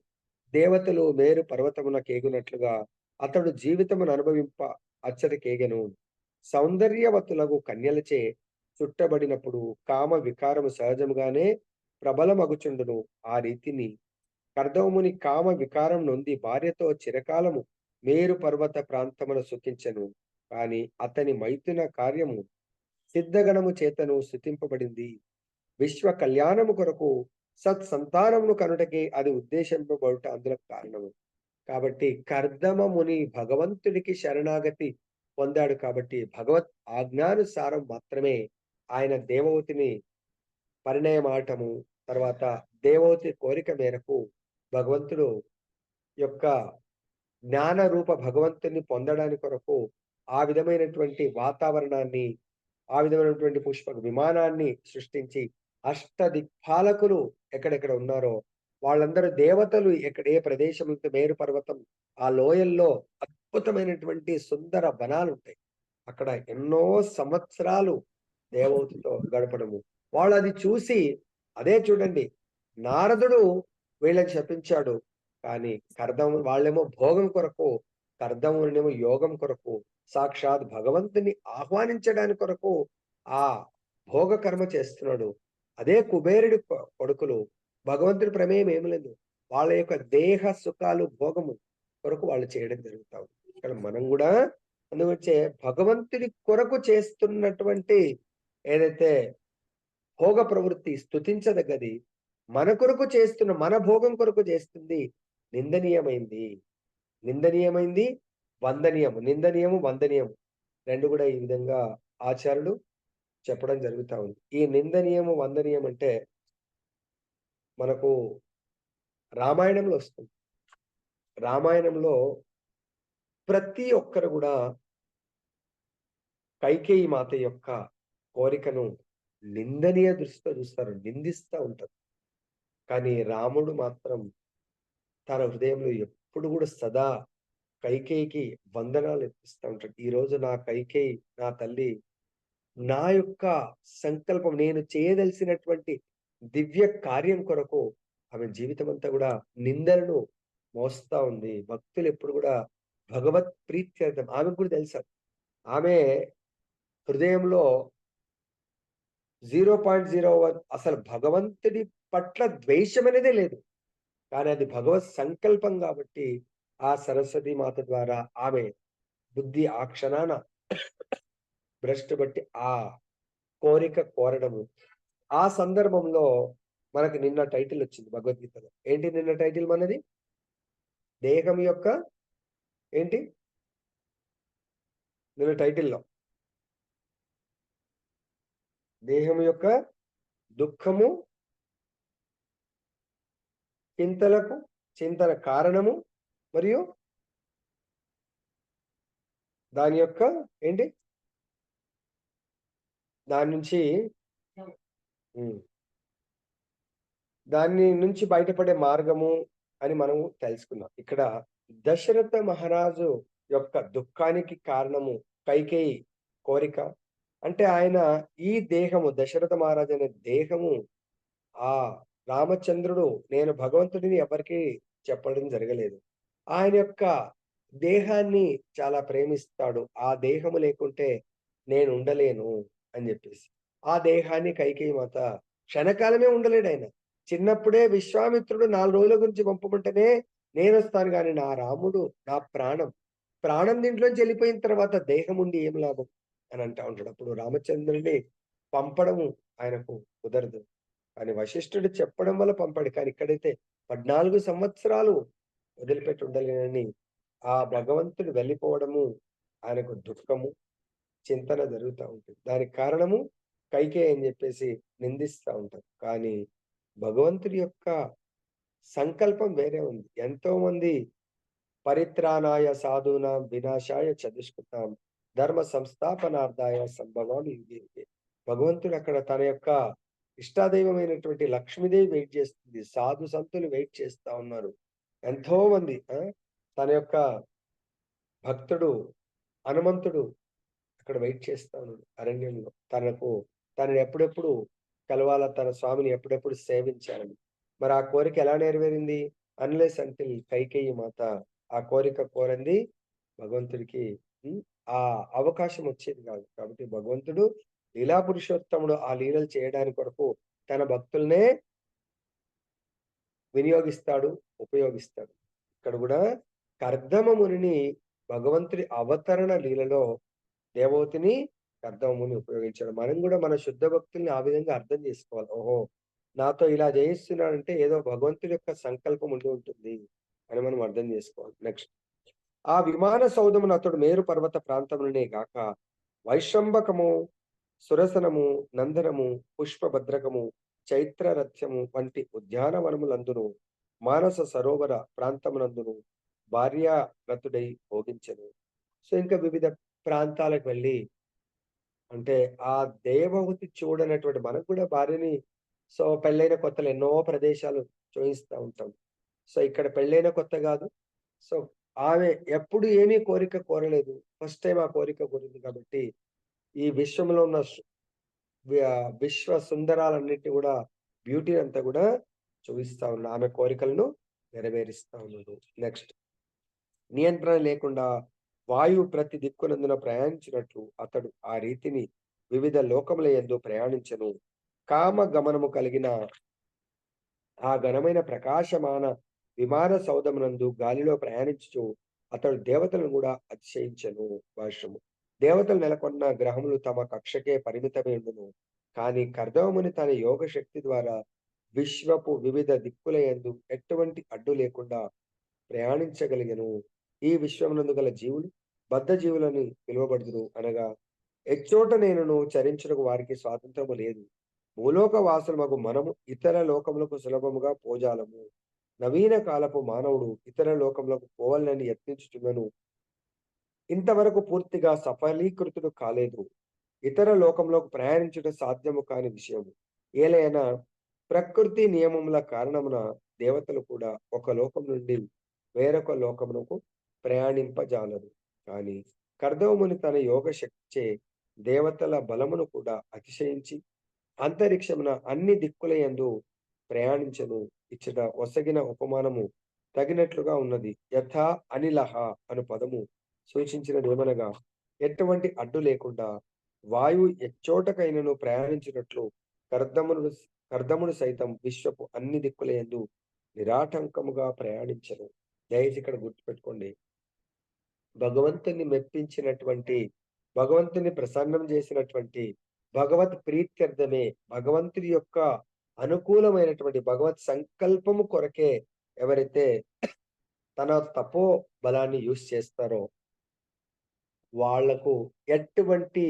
దేవతలు మేరు పర్వతమున కేగునట్లుగా అతడు జీవితమును అనుభవింప అచ్చట కేగెను. సౌందర్యవతులగు కన్యలచే చుట్టబడినప్పుడు కామ వికారము సహజముగానే ప్రబలమగుచుండును. ఆ రీతిని కర్దముని కామ వికారం నొంది భార్యతో చిరకాలము మేరు పర్వత ప్రాంతమున సుఖించెను. కాని అతని మైథున కార్యము సిద్ధగణము చేతను స్తుతింపబడింది. విశ్వ కళ్యాణము కొరకు సత్సంతానమును కనుటకే అది ఉద్దేశింపబడుట అందులో కారణము. కాబట్టి కర్దమ ముని భగవంతుడికి శరణాగతి పొందాడు కాబట్టి భగవత్ ఆజ్ఞానుసారం మాత్రమే ఆయన దేవవతిని పరిణయమాటము, తర్వాత దేవవతి కోరిక మేరకు భగవంతుడు యొక్క జ్ఞాన రూప భగవంతుని పొందడానికి కొరకు ఆ విధమైనటువంటి వాతావరణాన్ని, ఆ విధమైనటువంటి పుష్పక విమానాన్ని సృష్టించి అష్టదిక్పాలకులు ఎక్కడెక్కడ ఉన్నారో వాళ్ళందరూ దేవతలు ఏ ప్రదేశం మేరు పర్వతం ఆ లోయల్లో అద్భుతమైనటువంటి సుందర వనాలుంటాయి. అక్కడ ఎన్నో సంవత్సరాలు దేవహూతితో గడపడము. వాళ్ళది చూసి అదే చూడండి నారదుడు వీళ్ళకి శపించాడు. కానీ వాళ్ళేమో భోగం కొరకు, కర్దమునేమో యోగం కొరకు, సాక్షాత్ భగవంతుని ఆహ్వానించడానికి కొరకు ఆ భోగ కర్మ చేస్తున్నాడు. అదే కుబేరుడి కొడుకులు భగవంతుడి ప్రమేయం ఏమి లేదు. వాళ్ళ యొక్క దేహ సుఖాలు భోగము కొరకు వాళ్ళు చేయడం జరుగుతా ఉంది. ఇక్కడ మనం కూడా అందువచ్చే భగవంతుడి కొరకు చేస్తున్నటువంటి ఏదైతే భోగ ప్రవృత్తి స్తుతించదగ్గది. మన కొరకు చేస్తున్న మన భోగం కొరకు చేస్తుంది నిందనీయమైంది. నిందనీయమైంది, వందనీయము. నిందనీయము, వందనీయము 2 కూడా ఈ విధంగా ఆచార్యులు చెప్పడం జరుగుతా ఉంది. ఈ నిందనీయము, వందనీయం అంటే మనకు రామాయణంలో వస్తుంది. రామాయణంలో ప్రతి ఒక్కరు గూడా కైకేయి మాత యొక్క కోరికను నిందనీయ దృష్టితో చూస్తారు. నిందిస్తా ఉంటారు. కానీ రాముడు మాత్రం తన హృదయంలో ఎప్పుడు గూడా సదా కైకేయికి వందనాలు అర్పిస్తా ఉంటాడు. ఈరోజు నా కైకేయి, నా తల్లి నా యొక్క సంకల్పం నేను చేయదలిసినటువంటి దివ్య కార్యం కొరకు ఆమె జీవితమంతా గూడా నిందలను మోస్తా ఉంది. భక్తులెప్పుడు గూడా భగవత్ ప్రీత్యర్థం ఆమెకు కూడా తెలుసు. ఆమె హృదయంలో 0.01 అసలు భగవంతుడి పట్ల ద్వేషం అనేదే లేదు. కానీ అది భగవత్ సంకల్పం గాబట్టి ఆ సరస్వతి మాత ద్వారా ఆమె బుద్ధి ఆ క్షణాన భ్రష్టు బట్టి ఆ కోరిక కోరడము. ఆ సందర్భంలో మనకు నిన్న టైటిల్ వచ్చింది భగవద్గీతలో. ఏంటి నిన్న టైటిల్ మనది? దేహం యొక్క ఏంటి? నిన్న టైటిల్‌లో దేహం యొక్క దుఃఖము, చింతలకు చింతన కారణము మరియు దాని యొక్క ఏంటి? దాని నుంచి హ్మ్. దాని నుంచి బయటపడే మార్గము అని మనము తెలుసుకున్నాం. ఇక్కడ దశరథ మహారాజు యొక్క దుఃఖానికి కారణము కైకేయి కోరిక. అంటే ఆయన ఈ దేహము దశరథ మహారాజు అనే దేహము ఆ రామచంద్రుడు నేను భగవంతుడిని ఎవరికీ చెప్పడం జరగలేదు. ఆయన యొక్క దేహాన్ని చాలా ప్రేమిస్తాడు. ఆ దేహము లేకుంటే నేను ఉండలేను అని జెప్పేసి. ఆ దేహాన్ని కైకేయి మాత క్షణకాలమే ఉండలేడాయన. చిన్నప్పుడే విశ్వామిత్రుడు 4 రోజుల గురించి పంపమంటేనే నేనొస్తాను గాని నా రాముడు నా ప్రాణం. ప్రాణం దీంట్లోంచి ఎళ్ళిపోయిన తర్వాత దేహం ఉండి ఏం లాభం అని అంటా ఉంటాడు. అప్పుడు రామచంద్రుడిని పంపడము ఆయనకు కుదరదు. కానీ వశిష్ఠుడు చెప్పడం వల్ల పంపాడు. కానీ ఇక్కడైతే 14 సంవత్సరాలు వదిలిపెట్టి ఉండలేనని ఆ భగవంతుడు వెళ్ళిపోవడము ఆయనకు దుఃఖము, చింతన జరుగుతా ఉంటుంది. దానికి కారణము కైకేయి అని జెప్పేసి నిందిస్తా ఉంటారు. కానీ భగవంతుడి యొక్క సంకల్పం వేరే ఉంది. ఎంతోమంది పరిత్రాణాయ సాధూనాం వినాశాయ చతుష్కృతాం ధర్మ సంస్థాపనార్థాయ సంభవామి యుగే యుగే. భగవంతుడు అక్కడ తన యొక్క ఇష్టాదైవమైనటువంటి లక్ష్మీదేవి వెయిట్ చేస్తుంది. సాధు సంతులు వెయిట్ చేస్తా ఉన్నారు. ఎంతోమంది తన యొక్క భక్తుడు హనుమంతుడు అక్కడ వెయిట్ చేస్తా ఉన్నాడు అరణ్యంలో. తనని ఎప్పుడెప్పుడు కలవాలా, తన స్వామిని ఎప్పుడెప్పుడు సేవించాలని. మరి ఆ కోరిక ఎలా నెరవేరింది? అన్‌లెస్ అంటిల్ కైకేయి మాత ఆ కోరిక కోరంది భగవంతుడికి హ్మ్. ఆ అవకాశం వచ్చేది కాదు. కాబట్టి భగవంతుడు లీలా పురుషోత్తముడు ఆ లీలలు చేయడానికి కొరకు తన భక్తులనే వినియోగిస్తాడు, ఉపయోగిస్తాడు. ఇక్కడ గూడా కర్దమ మునిని భగవంతుడి అవతరణ లీలలో దేవహూతిని కర్దమముని ఉపయోగించాడు. మనం గూడా మన శుద్ధ భక్తుల్ని ఆ విధంగా అర్థం జేసుకోవాలి. ఓహో! నాతో ఇలా జేయిస్తున్నాడంటే ఏదో భగవంతుడి యొక్క సంకల్పం ఉండి ఉంటుంది అని మనం అర్థం జేసుకోవాలి. నెక్స్ట్ ఆ విమాన సౌధమును అతడు మేరు పర్వత ప్రాంతములనే గాక వైశంబకము, సురసనము, నందనము, పుష్పభద్రకము, చైత్రరథ్యము వంటి ఉద్యానవనములందును మానస సరోవర ప్రాంతమునందును భార్యారతుడై భోగించెను. సో, ఇంకా వివిధ ప్రాంతాలకు వెళ్ళి అంటే ఆ దేవహూతి చూడనటువంటి మనకు కూడా భార్యని సో, పెళ్ళైన కొత్తలో ఎన్నో ప్రదేశాలు చూయిస్తా ఉంటాం. సో, ఇక్కడ పెళ్ళైన కొత్త గాదు. సో, ఆమె ఎప్పుడు ఏమీ కోరిక కోరలేదు. ఫస్ట్ టైమ్ ఆ కోరిక కోరింది కాబట్టి, ఈ విశ్వంలో ఉన్న విశ్వ సుందరాలన్నిటిని గూడా బ్యూటీ అంతా గూడా చూయిస్తా ఉన్న ఆమె కోరికలను నెరవేరుస్తా ఉన్నాడు. నెక్స్ట్ నియంత్రణ లేకుండా వాయువు ప్రతి దిక్కునందున ప్రయాణించినట్లు అతడు ఆ రీతిని వివిధ లోకముల యందు ప్రయాణించెను. కామ గమనము కలిగిన ఆ ఘనమైన ప్రకాశమాన విమాన సౌధమునందు గాలిలో ప్రయాణించుచు అతడు దేవతలను కూడా అతిశయించెను. భాష్యము దేవతలు నెలకొన్న గ్రహములు తమ కక్షకే పరిమితమై ఉండును. కానీ కర్దమముని తన యోగ శక్తి ద్వారా విశ్వపు వివిధ దిక్కులయందు ఎటువంటి అడ్డు లేకుండా ప్రయాణించగలిగెను. ఈ విశ్వమునందు గల జీవులు బద్ధ జీవులని పిలువబడుదురు. అనగా ఎచ్చోట నేనును చరించుటకు వారికి స్వాతంత్రము లేదు. భూలోక వాసులమగు మనము ఇతర లోకములకు సులభముగా పోజాలము. నవీన కాలపు మానవుడు ఇతర లోకములకు పోవాలని యత్నించుచున్నను ఇంతవరకు పూర్తిగా సఫలీకృతుడు కాలేదు. ఇతర లోకంలోకి ప్రయాణించుట సాధ్యము కాని విషయము. ఏలైనా ప్రకృతి నియమముల కారణమున దేవతలు కూడా ఒక లోకం నుండి వేరొక లోకమునకు ప్రయాణింపజాలరు. కానీ కర్దవముని తన యోగ శక్తిచే దేవతల బలమును కూడా అతిశయించి అంతరిక్షమున అన్ని దిక్కులయందు ప్రయాణించెను. ఇచ్చట ఒసగిన ఉపమానము తగినట్లుగా ఉన్నది. యథా అనిలహ అను పదము సూచించినదేమనగా ఎటువంటి అడ్డు లేకుండా వాయువు ఎచ్చోటకైనను ప్రయాణించినట్లు కర్దమునుడు కర్దముడు సైతం విశ్వపు అన్ని దిక్కులయందు నిరాటంకముగా ప్రయాణించెను. దయచేసి ఇక్కడ గుర్తుపెట్టుకోండి. భగవంతుని మెప్పించినటువంటి, భగవంతుని ప్రసన్నం చేసినటువంటి, భగవత్ ప్రీత్యర్థమే, భగవంతుడి యొక్క అనుకూలమైనటువంటి భగవత్ సంకల్పము కొరకే ఎవరైతే తన తపో బలాన్ని యూజ్ చేస్తారో వాళ్లకు ఎటువంటి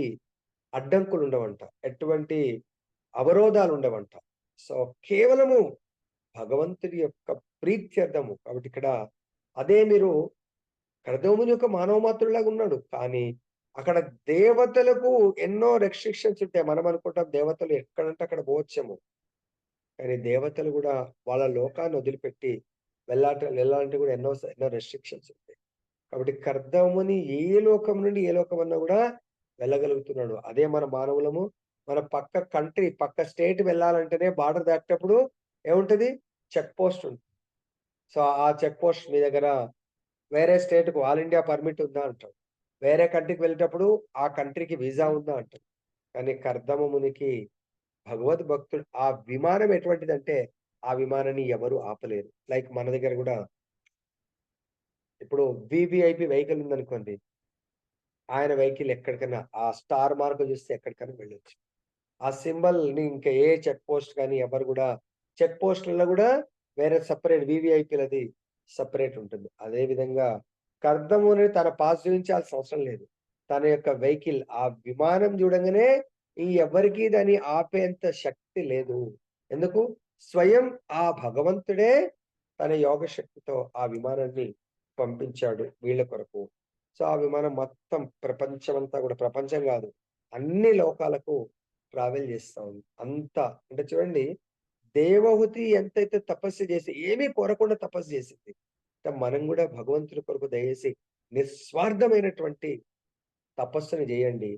అడ్డంకులుండవంట. ఎటువంటి అవరోధాలుండవంట. సో, కేవలము భగవంతుడి యొక్క ప్రీత్యర్థము. కాబట్టి ఇక్కడ అదే మీరు కర్దముని యొక్క మానవ మాతృలాగా ఉన్నాడు. కానీ అక్కడ దేవతలకు ఎన్నో రెస్ట్రిక్షన్స్ ఉంటాయి. మనం అనుకుంటాం దేవతలు ఎక్కడంటే అక్కడ పోవచ్చేమో. కానీ దేవతలు గూడా వాళ్ళ లోకాన్ని వదిలిపెట్టి వెళ్ళాలంటే కూడా ఎన్నో రెస్ట్రిక్షన్స్ ఉంటాయి. కాబట్టి కర్దముని ఏ లోకం నుండి ఏ లోకమన్నా గూడా వెళ్ళగలుగుతున్నాడు. అదే మన మానవులము మన పక్క కంట్రీ, పక్క స్టేట్ వెళ్ళాలంటేనే బార్డర్ దాటేటప్పుడు ఏముంటది? చెక్ పోస్ట్ ఉంటుంది. సో, ఆ చెక్ పోస్ట్ మీ దగ్గర వేరే స్టేట్‌కు ఆల్ ఇండియా పర్మిట్ ఉందా అంటాం. వేరే కంట్రీకి వెళ్ళేటప్పుడు ఆ కంట్రీకి వీసా ఉందా అంటాం. కానీ కర్దమ మునికి భగవద్భక్తుడు ఆ విమానం ఎటువంటిదంటే, ఆ విమానాన్ని ఎవరు ఆపలేరు. లైక్ మన దగ్గర గూడా ఇప్పుడు వీవీఐపీ వెహికల్ ఉందనుకోండి. ఆయన వెహికల్ ఎక్కడికన్నా ఆ స్టార్ మార్క్ చూస్తే ఎక్కడికైనా వెళ్ళొచ్చు. ఆ సింబల్‌ని ఇంకా ఏ చెక్ పోస్ట్ గాని ఎవరు గూడా చెక్ పోస్ట్‌లలో గూడా వేరే సెపరేట్ వీవీఐపీలది సెపరేట్ ఉంటుంది. అదే విధంగా కర్దము అనేది తన పాస్ చూయించాల్సిన అవసరం లేదు. తన యొక్క వెహికల్ ఆ విమానం చూడంగానే ఎవ్వరికీ దాన్ని ఆపేంత శక్తి లేదు. ఎందుకు? స్వయం ఆ భగవంతుడే తన యోగ శక్తితో ఆ విమానాన్ని పంపించాడు వీళ్ళ కొరకు. సో, ఆ విమానం మొత్తం ప్రపంచమంతా గూడా ప్రపంచం గాదు. అన్ని లోకాలకు ట్రావెల్ చేస్తా ఉంది. అంత అంటే చూడండి దేవహూతి ఎంతైతే తపస్సు చేసి ఏమీ కోరకుండా తపస్సు చేసింది. మనం గూడా భగవంతుడి కొరకు దయచేసి నిస్వార్థమైనటువంటి తపస్సుని జేయండి.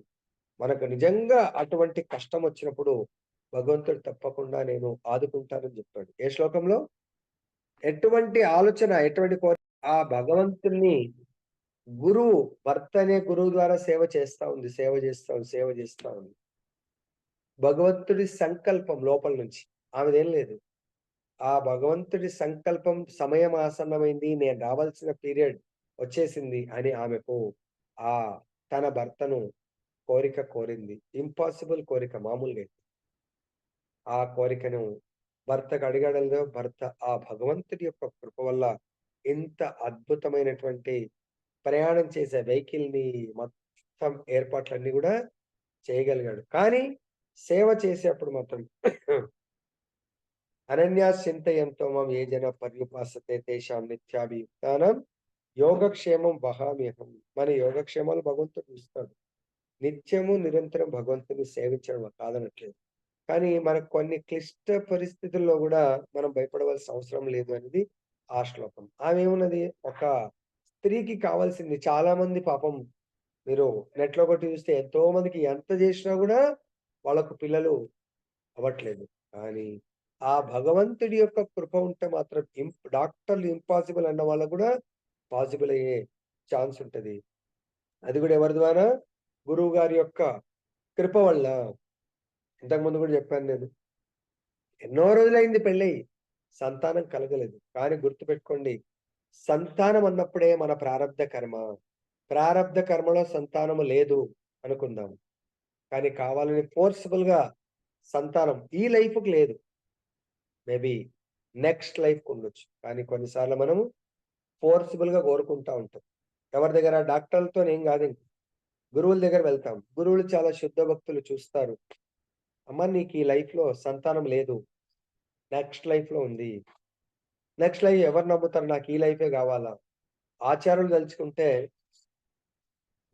మనకు నిజంగా అటువంటి కష్టమొచ్చినప్పుడు భగవంతుడు తప్పకుండా నేను ఆదుకుంటానని జెప్పాడు. ఏ శ్లోకంలో? ఎటువంటి ఆలోచన, ఎటువంటి ఆ భగవంతుడిని గురువు, భర్త అనే గురువు ద్వారా సేవ చేస్తా ఉంది. సేవ చేస్తా ఉంది. సేవ చేస్తా ఉంది. భగవంతుడి సంకల్పం లోపల నుంచి. ఆమెదేం లేదు. ఆ భగవంతుడి సంకల్పం సమయం ఆసన్నమైంది. నేను రావాల్సిన పీరియడ్ వచ్చేసింది అని ఆమెకు ఆ తన భర్తను కోరింది. ఇంపాసిబుల్ కోరిక మామూలుగా. ఆ కోరికను భర్తకు అడిగడంలో భర్త ఆ భగవంతుడి యొక్క కృప వల్ల ఇంత అద్భుతమైనటువంటి ప్రయాణం చేసే వెహికల్‌ని మొత్తం ఏర్పాట్లన్నీ గూడా చేయగలిగాడు. కానీ సేవ చేసేప్పుడు మాత్రం అనన్యాస్ చింతయంతో మాం ఏ జన పర్యుపాసతే తేషాం నిత్యాభియుక్తానాం యోగక్షేమం వహామ్యహం. మన యోగక్షేమాలు భగవంతుడు చూస్తాడు. నిత్యము నిరంతరం భగవంతుని సేవించడం కాదనట్లేదు. కానీ మనకు కొన్ని క్లిష్ట పరిస్థితుల్లో గూడా మనం భయపడవలసిన అవసరం లేదు అనేది ఆ శ్లోకం. ఆమె ఏమున్నది? ఒక స్త్రీకి కావాల్సింది చాలా మంది పాపం మీరు నెట్‌లో కొట్టి చూస్తే ఎంతో మందికి ఎంత జేసినా గూడా వాళ్ళకు పిల్లలు అవ్వట్లేదు. కానీ ఆ భగవంతుడి యొక్క కృప ఉంటే మాత్రం డాక్టర్లు ఇంపాసిబుల్ అన్న వాళ్ళకి గూడా పాసిబుల్ అయ్యే ఛాన్స్ ఉంటది. అది గూడా ఎవరి ద్వారా? గురువు గారి యొక్క కృప వల్ల. ఇంతకుముందు గూడా జెప్పాను నేను. ఎన్నో రోజులైంది పెళ్ళై. సంతానం కలగలేదు. కానీ గుర్తుపెట్టుకోండి. సంతానం అన్నప్పుడే మన ప్రారబ్ధ కర్మ. ప్రారబ్ధ కర్మలో సంతానము లేదు అనుకుందాం. కానీ కావాలని ఫోర్స్‌బుల్‌గా సంతానం ఈ లైఫ్‌కి లేదు. మేబీ నెక్స్ట్ లైఫ్‌కుండొచ్చు. కానీ కొన్నిసార్లు మనము ఫోర్స్‌బుల్‌గా కోరుకుంటా ఉంటాం. ఎవరి దగ్గర? డాక్టర్లతోనేం గాదింక. గురువుల దగ్గర వెళ్తాం. గురువులు చాలా శుద్ధ భక్తులు చూస్తారు. అమ్మ నీకు ఈ లైఫ్‌లో సంతానం లేదు. నెక్స్ట్ లైఫ్‌లో ఉంది. నెక్స్ట్ లైఫ్ ఎవరు నమ్ముతారు? నాకు ఈ లైఫే గావాలా? ఆచార్యులు దలుచుకుంటే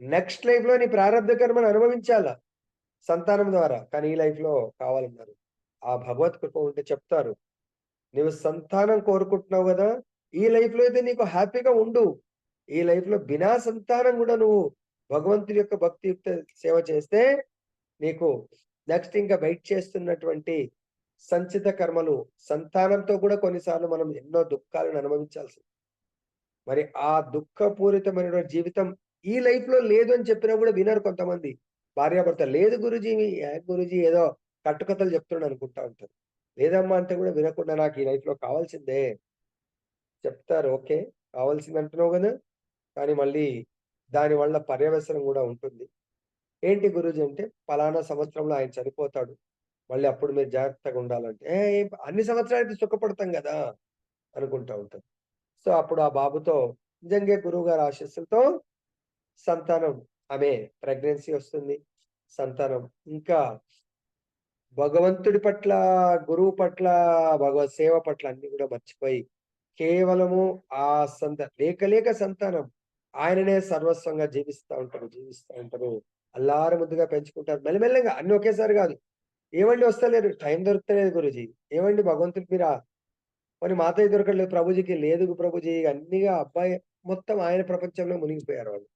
నెక్స్ట్ లైఫ్‌లో నీ ప్రారబ్ధ కర్మను అనుభవించాలా సంతానం ద్వారా. కానీ ఈ లైఫ్‌లో కావాలన్నారు. ఆ భగవత్ కృప ఉంటే చెప్తారు. నువ్వు సంతానం కోరుకుంటున్నావు గదా! ఈ లైఫ్‌లో అయితే నీకు హ్యాపీగా ఉండు. ఈ లైఫ్‌లో బినా సంతానం గూడా నువ్వు భగవంతుడి యొక్క భక్తియుక్త సేవ చేస్తే నీకు నెక్స్ట్ ఇంకా వెయిట్ చేస్తున్నటువంటి సంచిత కర్మలు సంతానంతో కూడా కొన్నిసార్లు మనం ఎన్నో దుఃఖాలను అనుభవించాల్సి మరి ఆ దుఃఖపూరితమైనటువంటి జీవితం ఈ లైఫ్‌లో లేదు అని చెప్పినా గూడా వినరు కొంతమంది. భార్యాభర్తలు. లేదు గురూజీ గురూజీ ఏదో కట్టుకథలు చెప్తున్నాడు అనుకుంటా ఉంటారు. లేదమ్మా అంటే గూడా వినకుండా నాకు ఈ లైఫ్‌లో కావాల్సిందే చెప్తారు. ఓకే. కావాల్సింది అంటున్నావు కదా! కానీ మళ్ళీ దానివల్ల పర్యవసనం గూడా ఉంటుంది. ఏంటి గురూజీ అంటే, పలానా సంవత్సరంలో ఆయన చనిపోతాడు. మళ్ళీ అప్పుడు మీరు జాగ్రత్తగా ఉండాలంటే, అన్ని సంవత్సరాలైతే సుఖపడతాం గదా! అనుకుంటా ఉంటాం. సో, అప్పుడు ఆ బాబుతో నిజంగే గురువుగారి ఆశీస్సులతో సంతానం ఆమె ప్రెగ్నెన్సీ వస్తుంది. సంతానం ఇంకా భగవంతుడి పట్ల, గురువు పట్ల, భగవత్ సేవ పట్ల అన్నీ గూడా మర్చిపోయి, కేవలము ఆ లేక సంతానం ఆయననే సర్వస్వంగా జీవిస్తా ఉంటారు. అల్లారు ముద్దుగా పెంచుకుంటారు. మెల్లమెల్లగా అన్నీ ఒకేసారి గాదు. ఏవండీ వస్తలేరు. టైం దొరుకుతలేదు గురూజీ. ఏవండీ భగవంతుడికి పోనీ మాతయ్య దొరకట్లేదు ప్రభుజీకి. లేదు ప్రభుజీ అన్నీగా అబ్బాయి మొత్తం ఆయన ప్రపంచంలో మునిగిపోయారు వాళ్ళు.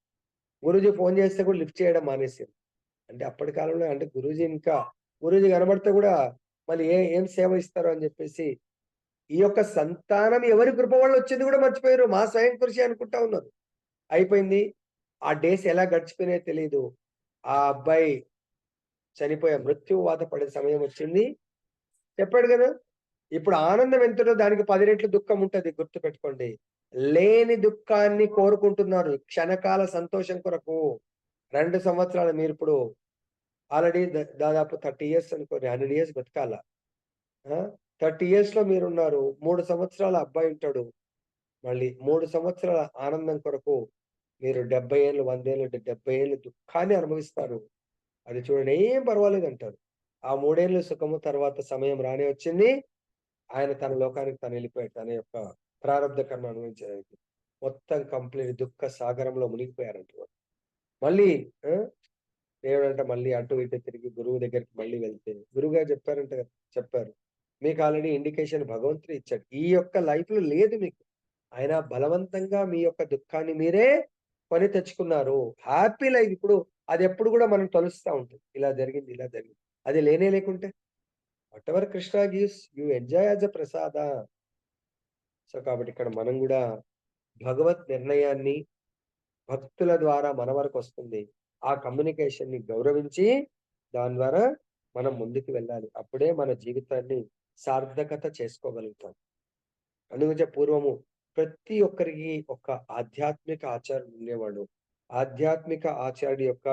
గురూజీ ఫోను చేస్తే కూడా లిఫ్ట్ చేయడం మానేసారు. అంటే అప్పటి కాలంలో అంటే గురూజీ కనబడితే గూడా మళ్ళీ ఏం సేవ ఇస్తారు అని జెప్పేసి, ఈ యొక్క సంతానం ఎవరి కృప వల్ల వచ్చింది గూడా మర్చిపోయారు. మా స్వయం కృషి అనుకుంటా ఉన్నారు. అయిపోయింది. ఆ డేస్ ఎలా గడిచిపోయినాయో తెలీదు. ఆ అబ్బాయి చనిపోయే మృత్యువాత పడే సమయం వచ్చింది. చెప్పాడు గదా! ఇప్పుడు ఆనందం ఎంతుంటదో దానికి 10 రెట్లు దుఃఖం ఉంటది గుర్తుపెట్టుకోండి. లేని దుఃఖాన్ని కోరుకుంటున్నారు. క్షణకాల సంతోషం కొరకు. 2 సంవత్సరాలు మీరిప్పుడు ఆల్రెడీ దాదాపు 30 ఇయర్స్ అనుకోండి. 100 ఇయర్స్ బతకాల. ఆ! 30 ఇయర్స్‌లో మీరున్నారు. 3 సంవత్సరాల అబ్బాయుంటాడు. మళ్ళీ 3 సంవత్సరాల ఆనందం కొరకు మీరు 70 ఏళ్ళు, 100 ఏళ్ళు, 70 ఏళ్ళు దుఃఖాన్ని అనుభవిస్తారు. అది చూడండి ఏం పర్వాలేదంటారు. ఆ 3 ఏళ్ళు సుఖము తర్వాత సమయం రానే వచ్చింది. ఆయన తన లోకానికి తనెళ్ళిపోయాడు. తన యొక్క ప్రారబ్ధ కర్మ అనుభవించడానికి. మొత్తం కంప్లీట్ దుఃఖ సాగరంలో మునిగిపోయారంట వాళ్ళు. మళ్ళీ ఆ! దేవుడంట మళ్ళీ అటు ఇటు తిరిగి గురువు దగ్గరికి మళ్ళీ వెళ్తే, గురువుగారు చెప్పారంట కదా! చెప్పారు. మీకు ఆల్రెడీ ఇండికేషన్ భగవంతుడే ఇచ్చాడు. ఈ యొక్క లైఫ్‌లో లేదు మీకు. అయినా బలవంతంగా మీ యొక్క దుఃఖాన్ని మీరే కొని తెచ్చుకున్నారు. హ్యాపీ లైఫ్ ఇప్పుడు అదెప్పుడు గూడా మనం తలుస్తా ఉంటుంది. ఇలా జరిగింది, ఇలా జరిగింది. అది లేనే లేకుంటే whatever Krishna gives you enjoy as a prasada. So, కాబట్టి ఇక్కడ మనం గూడా భగవత్ నిర్ణయాన్ని భక్తుల ద్వారా మన వరకొస్తుంది. ఆ కమ్యూనికేషన్‌ని గౌరవించి, దాని ద్వారా మనం ముందుకు వెళ్ళాలి. అప్పుడే మన జీవితాన్ని సార్థకత చేసుకోగలుగుతాం. అందుగురించే పూర్వము ప్రతి ఒక్కరికి ఒక ఆధ్యాత్మిక ఆచార్యుడు ఉండేవాడు. ఆధ్యాత్మిక ఆచార్యుడి యొక్క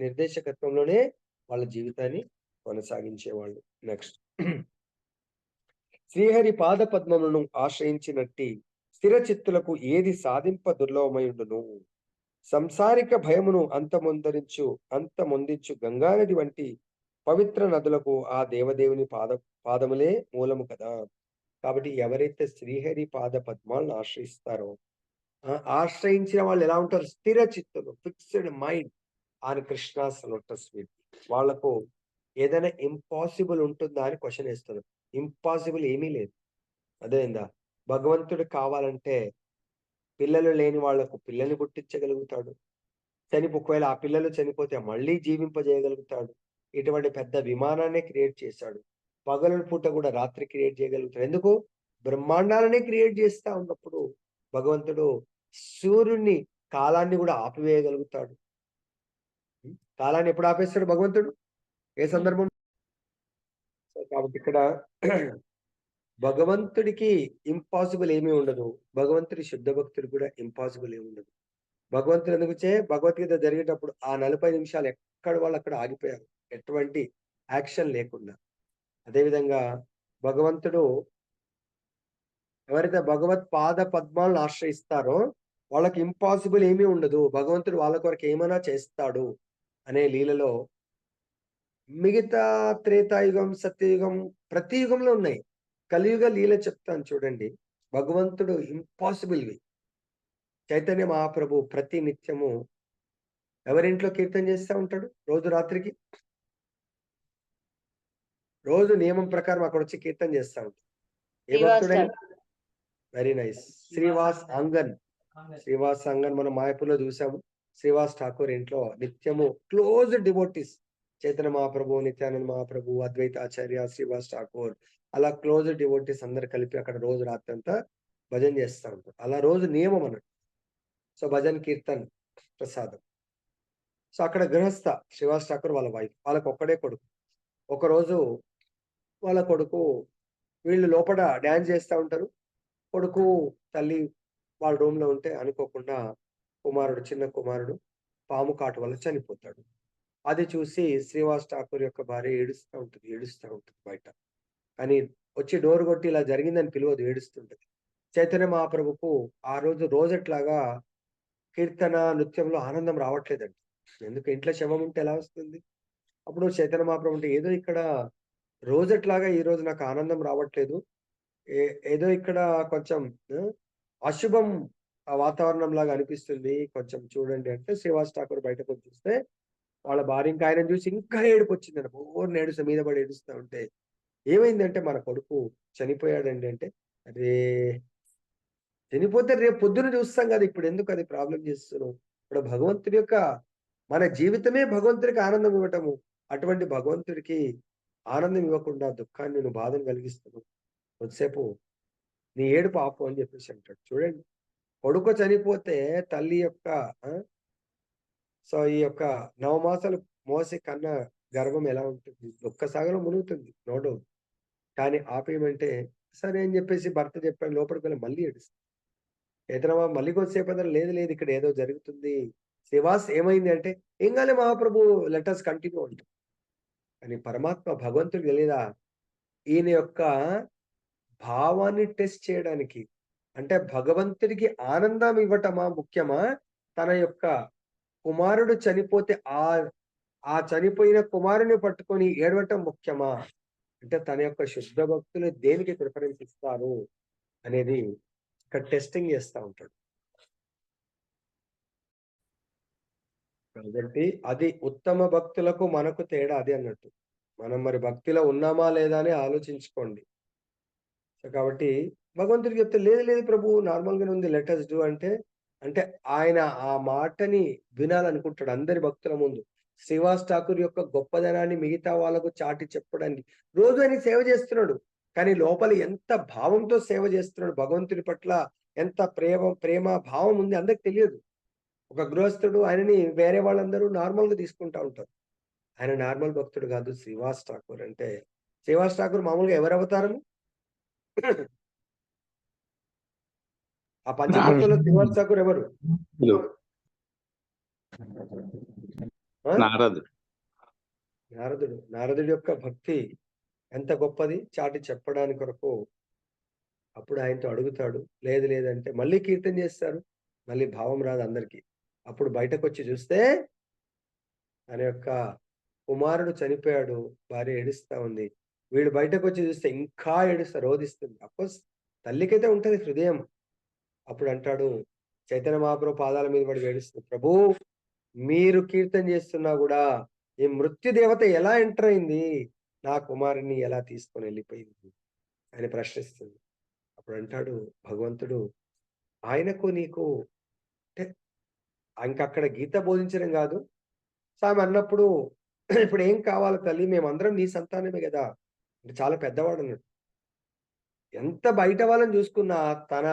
నిర్దేశకత్వంలోనే వాళ్ళ జీవితాన్ని కొనసాగించేవాళ్ళు. నెక్స్ట్ శ్రీహరి పాద పద్మములను ఆశ్రయించినట్టి స్థిరచిత్తులకు ఏది సాధింప దుర్లభమైయుండును. సంసారిక భయమును అంతమొందించు గంగానది వంటి పవిత్ర నదులకు ఆ దేవదేవుని పాదములే మూలము కదా! కాబట్టి ఎవరైతే శ్రీహరి పాద పద్మాలను ఆశ్రయిస్తారో, ఆశ్రయించిన వాళ్ళు ఎలా ఉంటారు? స్థిర చిత్తులు, fixed mind on Krishna's lotus feet. వాళ్ళకు ఏదైనా ఇంపాసిబుల్ ఉంటుందా అని క్వెషన్ ఏస్తారు. ఇంపాసిబుల్ ఏమీ లేదు. అర్థమైందా? భగవంతుడు కావాలంటే పిల్లలు లేని వాళ్లకు పిల్లల్ని పుట్టించగలుగుతాడు. ఒకవేళ ఆ పిల్లలు చనిపోతే మళ్ళీ జీవింపజేయగలుగుతాడు. ఇటువంటి పెద్ద విమానాన్నే క్రియేట్ చేశాడు. పగలు పూట కూడా రాత్రి క్రియేట్ చేయగలుగుతాడు. ఎందుకు? బ్రహ్మాండాలనే క్రియేట్ చేస్తా ఉన్నప్పుడు భగవంతుడు సూర్యుడిని, కాలాన్ని కూడా ఆపివేయగలుగుతాడు. కాలాన్ని ఎప్పుడు ఆపేస్తాడు భగవంతుడు? ఏ సందర్భం? కాబట్టి ఇక్కడ భగవంతుడికి ఇంపాసిబుల్ ఏమీ ఉండదు. భగవంతుడి శుద్ధ భక్తుడికి కూడా ఇంపాసిబుల్ ఏమి ఉండదు. భగవంతుడు ఎందుకుచే భగవద్గీత జరిగేటప్పుడు ఆ 40 నిమిషాలు ఎక్కడ వాళ్ళక్కడ ఆగిపోయారు. ఎటువంటి యాక్షన్ లేకుండా. అదేవిధంగా భగవంతుడు ఎవరైతే భగవత్ పాద పద్మాలను ఆశ్రయిస్తారో వాళ్ళకి ఇంపాసిబుల్ ఏమీ ఉండదు. భగవంతుడు వాళ్ళ కొరకు ఏమైనా చేస్తాడు అనే లీలలో మిగతా త్రేతాయుగం, సత్యయుగం ప్రతి యుగంలో ఉన్నాయి. కలియుగ లీల చెప్తాను చూడండి. భగవంతుడు ఇంపాసిబుల్‌వి చైతన్య మహాప్రభు ప్రతి నిత్యము ఎవరింట్లో కీర్తన చేస్తా ఉంటాడు రోజు రాత్రికి? రోజు నియమం ప్రకారం అక్కడొచ్చి కీర్తన చేస్తా ఉంటాడు. ఏ భక్తుడైనా? Very nice. శ్రీవాస్ అంగన్. శ్రీవాస్ అంగన్ మనం మాయాపూర్‌లో చూసాము. శ్రీవాస్ ఠాకూర్ ఇంట్లో నిత్యము క్లోజ్డ్ డివోటీస్ చైతన్య మహాప్రభు, నిత్యానంద మహాప్రభు, అద్వైత ఆచార్య, శ్రీవాస్ ఠాకూర్ అలా క్లోజ్డ్ డివోటీస్ అందరూ కలిపి అక్కడ రోజు రాత్రంతా భజన చేస్తా ఉంటారు. అలా రోజు నియమం అన్నట్టు. సో, భజన్, కీర్తన్, ప్రసాదం. సో, అక్కడ గృహస్థ శ్రీవాస్ ఠాకూర్ వాళ్ళ వైఫ్. వాళ్ళకొక్కడే కొడుకు. ఒకరోజు వాళ్ళ కొడుకు వీళ్ళు లోపట డాన్స్ చేస్తా ఉంటారు. కొడుకు, తల్లి వాళ్ళ రూమ్‌లో ఉంటే అనుకోకుండా చిన్న కుమారుడు పాము కాటు వల్ల చనిపోతాడు. అది చూసి శ్రీనివాస్ ఠాకూర్ యొక్క భార్య ఏడుస్తా ఉంటుంది బయట. కానీ వచ్చి డోర్ కొట్టి ఇలా జరిగిందని పిలవదు, ఏడుస్తుంటది. చైతన్య మహాప్రభుకు ఆ రోజు రోజెట్లాగా కీర్తన, నృత్యంలో ఆనందం రావట్లేదండి. ఎందుకు ఇంట్లో శవం ఉంటే ఎలా వస్తుంది? అప్పుడు చైతన్య మహాప్రభు అంటే ఏదో ఇక్కడ రోజెట్లాగా ఈరోజు నాకు ఆనందం రావట్లేదు. ఏ ఏదో ఇక్కడ కొంచెం ఆహ్, అశుభం వాతావరణంలాగా అనిపిస్తుంది. కొంచెం చూడండి అంటే శ్రీనివాస్ ఠాకూర్ బయటకొచ్చి చూస్తే వాళ్ళ భార్య ఇంకా ఆయనను చూసి ఇంకా ఏడుపొచ్చిందంట. బోరున మీద పడి ఏడుస్తా ఉంటే, "ఏమైందంటే మన కొడుకు చనిపోయాడండి" అంటే, "అరే! చనిపోతే రేపు పొద్దున చూస్తాం గదా! ఇప్పుడెందుకు అది ప్రాబ్లమ్ చేస్తున్నావు?" ఇప్పుడు భగవంతుడి యొక్క మన జీవితమే భగవంతుడికి ఆనందం ఇవ్వటము. అటువంటి భగవంతుడికి ఆనందం ఇవ్వకుండా దుఃఖాన్ని నువ్వు బాధను కలిగిస్తున్నావు. కొద్దిసేపు నీ ఏడుపు ఆపు అని చెప్పేసి అంటాడు. చూడండి, కొడుకు చనిపోతే తల్లి యొక్క ఆ! ఈ యొక్క నవమాసాలు మోసి కన్న గర్భం ఎలా ఉంటుంది? దుఃఖ సాగరం మునుగుతుంది. No doubt. కానీ ఆపేయమంటే, సరే అని జెప్పేసి భర్త చెప్పాడు. లోపలికి వెళ్ళి మళ్ళీ ఏడుస్తుంది. "చేతనమా మళ్ళీ కొద్దిసేపయిన లేదు లేదు ఇక్కడ ఏదో జరుగుతుంది. శ్రీవాస్ ఏమైంది?" అంటే, "ఏం కాలే మహాప్రభు లెట్ అస్ కంటిన్యూ" అంటాడు. కానీ పరమాత్మ భగవంతుడికి తెలీదా? ఈయన యొక్క భావాన్ని టెస్ట్ చేయడానికి. అంటే భగవంతుడికి ఆనందం ఇవ్వటమా ముఖ్యమా? తన యొక్క కుమారుడు చనిపోతే ఆ చనిపోయిన కుమారుడిని పట్టుకొని ఏడవటం ముఖ్యమా? అంటే తన యొక్క శుద్ధ భక్తులు దేనికి ప్రిఫరెన్స్ ఇస్తారు అనేది ఇక్కడ టెస్టింగ్ చేస్తా ఉంటాడు. కాబట్టి అది ఉత్తమ భక్తులకు మనకు తేడా అది అన్నట్టు. మనం మరి భక్తిలో ఉన్నామా లేదా అని ఆలోచించుకోండి. సో, కాబట్టి భగవంతుడికి చెప్తే, "లేదు లేదు ప్రభు నార్మల్‌గానే ఉంది. లెట్ అస్ డూ" అంటే, అంటే ఆయన ఆ మాటని వినాలనుకుంటాడు అందరి భక్తుల ముందు. శ్రీవాస్ ఠాకూర్ యొక్క గొప్పదనాన్ని మిగతా వాళ్ళకు చాటి చెప్పడానికి. రోజు ఆయన సేవ చేస్తున్నాడు. కానీ లోపల ఎంత భావంతో సేవ చేస్తున్నాడు భగవంతుడి పట్ల ఎంత ప్రేమ భావం ఉంది అందరికి తెలియదు. ఒక గృహస్థుడు ఆయనని వేరే వాళ్ళందరూ నార్మల్‌గా తీసుకుంటా ఉంటారు. ఆయన నార్మల్ భక్తుడు కాదు శ్రీవాస్ ఠాకూర్ అంటే. శ్రీవాస్ ఠాకూర్ మామూలుగా ఎవరి అవతారము? ఆ పంచభూతాల్లో శ్రీనివాస్ ఠాకూర్ ఎవరు? ఆ! నారదుడు. నారదుడు. నారదుడి యొక్క భక్తి ఎంత గొప్పది చాటి చెప్పడానికి కొరకు అప్పుడు ఆయనతో అడుగుతాడు. లేదు లేదంటే మళ్ళీ కీర్తన చేస్తారు. మళ్ళీ భావం రాదు అందరికి. అప్పుడు బయటకొచ్చి చూస్తే తన యొక్క కుమారుడు చనిపోయాడు. భార్య ఏడుస్తా ఉంది. వీడు బయటకొచ్చి చూస్తే ఇంకా రోదిస్తుంది. అఫ్‌కోర్స్ తల్లికైతే ఉంటది హృదయం. అప్పుడంటాడు చైతన్య మహాప్రభు పాదాల మీద పడి ఏడుస్తూ, "ప్రభూ మీరు కీర్తన చేస్తున్నా గూడా, ఈ మృత్యు దేవత ఎలా ఎంటర్ అయింది? నా కుమారుడిని ఎలా తీసుకొనెళ్ళిపోయింది?" అని ప్రశ్నిస్తుంది. అప్పుడంటాడు భగవంతుడు, "ఆయనకు నీకు" అంటే ఇంకక్కడ గీత బోధించడం గాదు. సో, ఆమె అన్నప్పుడు, "ఇప్పుడేం కావాలి తల్లి? మేమందరం నీ సంతానమే గదా!" అంటే చాలా పెద్దవాడన్నట్టు. ఎంత బయట వాళ్ళని జూసుకున్నా తన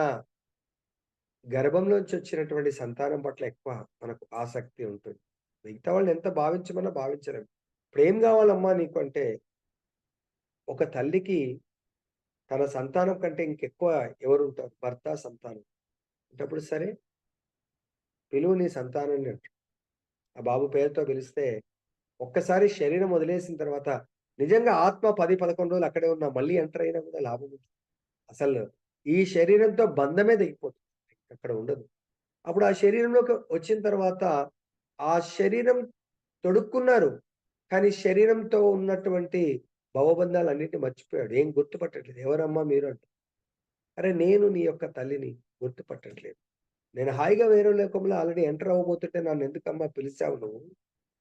గర్భంలోంచి వచ్చినటువంటి సంతానం పట్ల ఎక్కువ మనకు ఆసక్తి ఉంటుంది. మిగతా వాళ్ళని ఎంత భావించమన్నా భావించలేం. ఇప్పుడేం గావాలమ్మా నీకు అంటే, ఒక తల్లికి తన సంతానం కంటే ఇంకెక్కువ ఎవరుంటారు? భర్త, సంతానం. అటప్పుడు సరే, పిలువు నీ సంతానాన్ని అంటాడు. ఆ బాబు పేరుతో పిలిస్తే, ఒక్కసారి శరీరం వదిలేసిన తర్వాత, నిజంగా ఆత్మ 10, 11 రోజులు అక్కడే ఉన్నా మళ్ళీ ఎంటర్ అయినా కూడా లాభం ఉంది. అసలు ఈ శరీరంతో బంధమే తెగిపోతుంది. అక్కడ ఉండదు. అప్పుడు ఆ శరీరంలోకి వచ్చిన తర్వాత, ఆ శరీరం తొడుక్కున్నారు. కానీ శరీరంతో ఉన్నటువంటి భవబంధాలన్నిటిని మర్చిపోయాడు. ఏం గుర్తుపట్టట్లేదు. ఎవరమ్మా మీరు అంటే, అరె! నేను నీ యొక్క తల్లిని గుర్తుపట్టట్లేదు. నేను హాయిగా వేరే లోకంలో ఆల్రెడీ ఎంటర్ అవ్వబోతుంటే నన్నెందుకమ్మా పిలిచావు నువ్వు?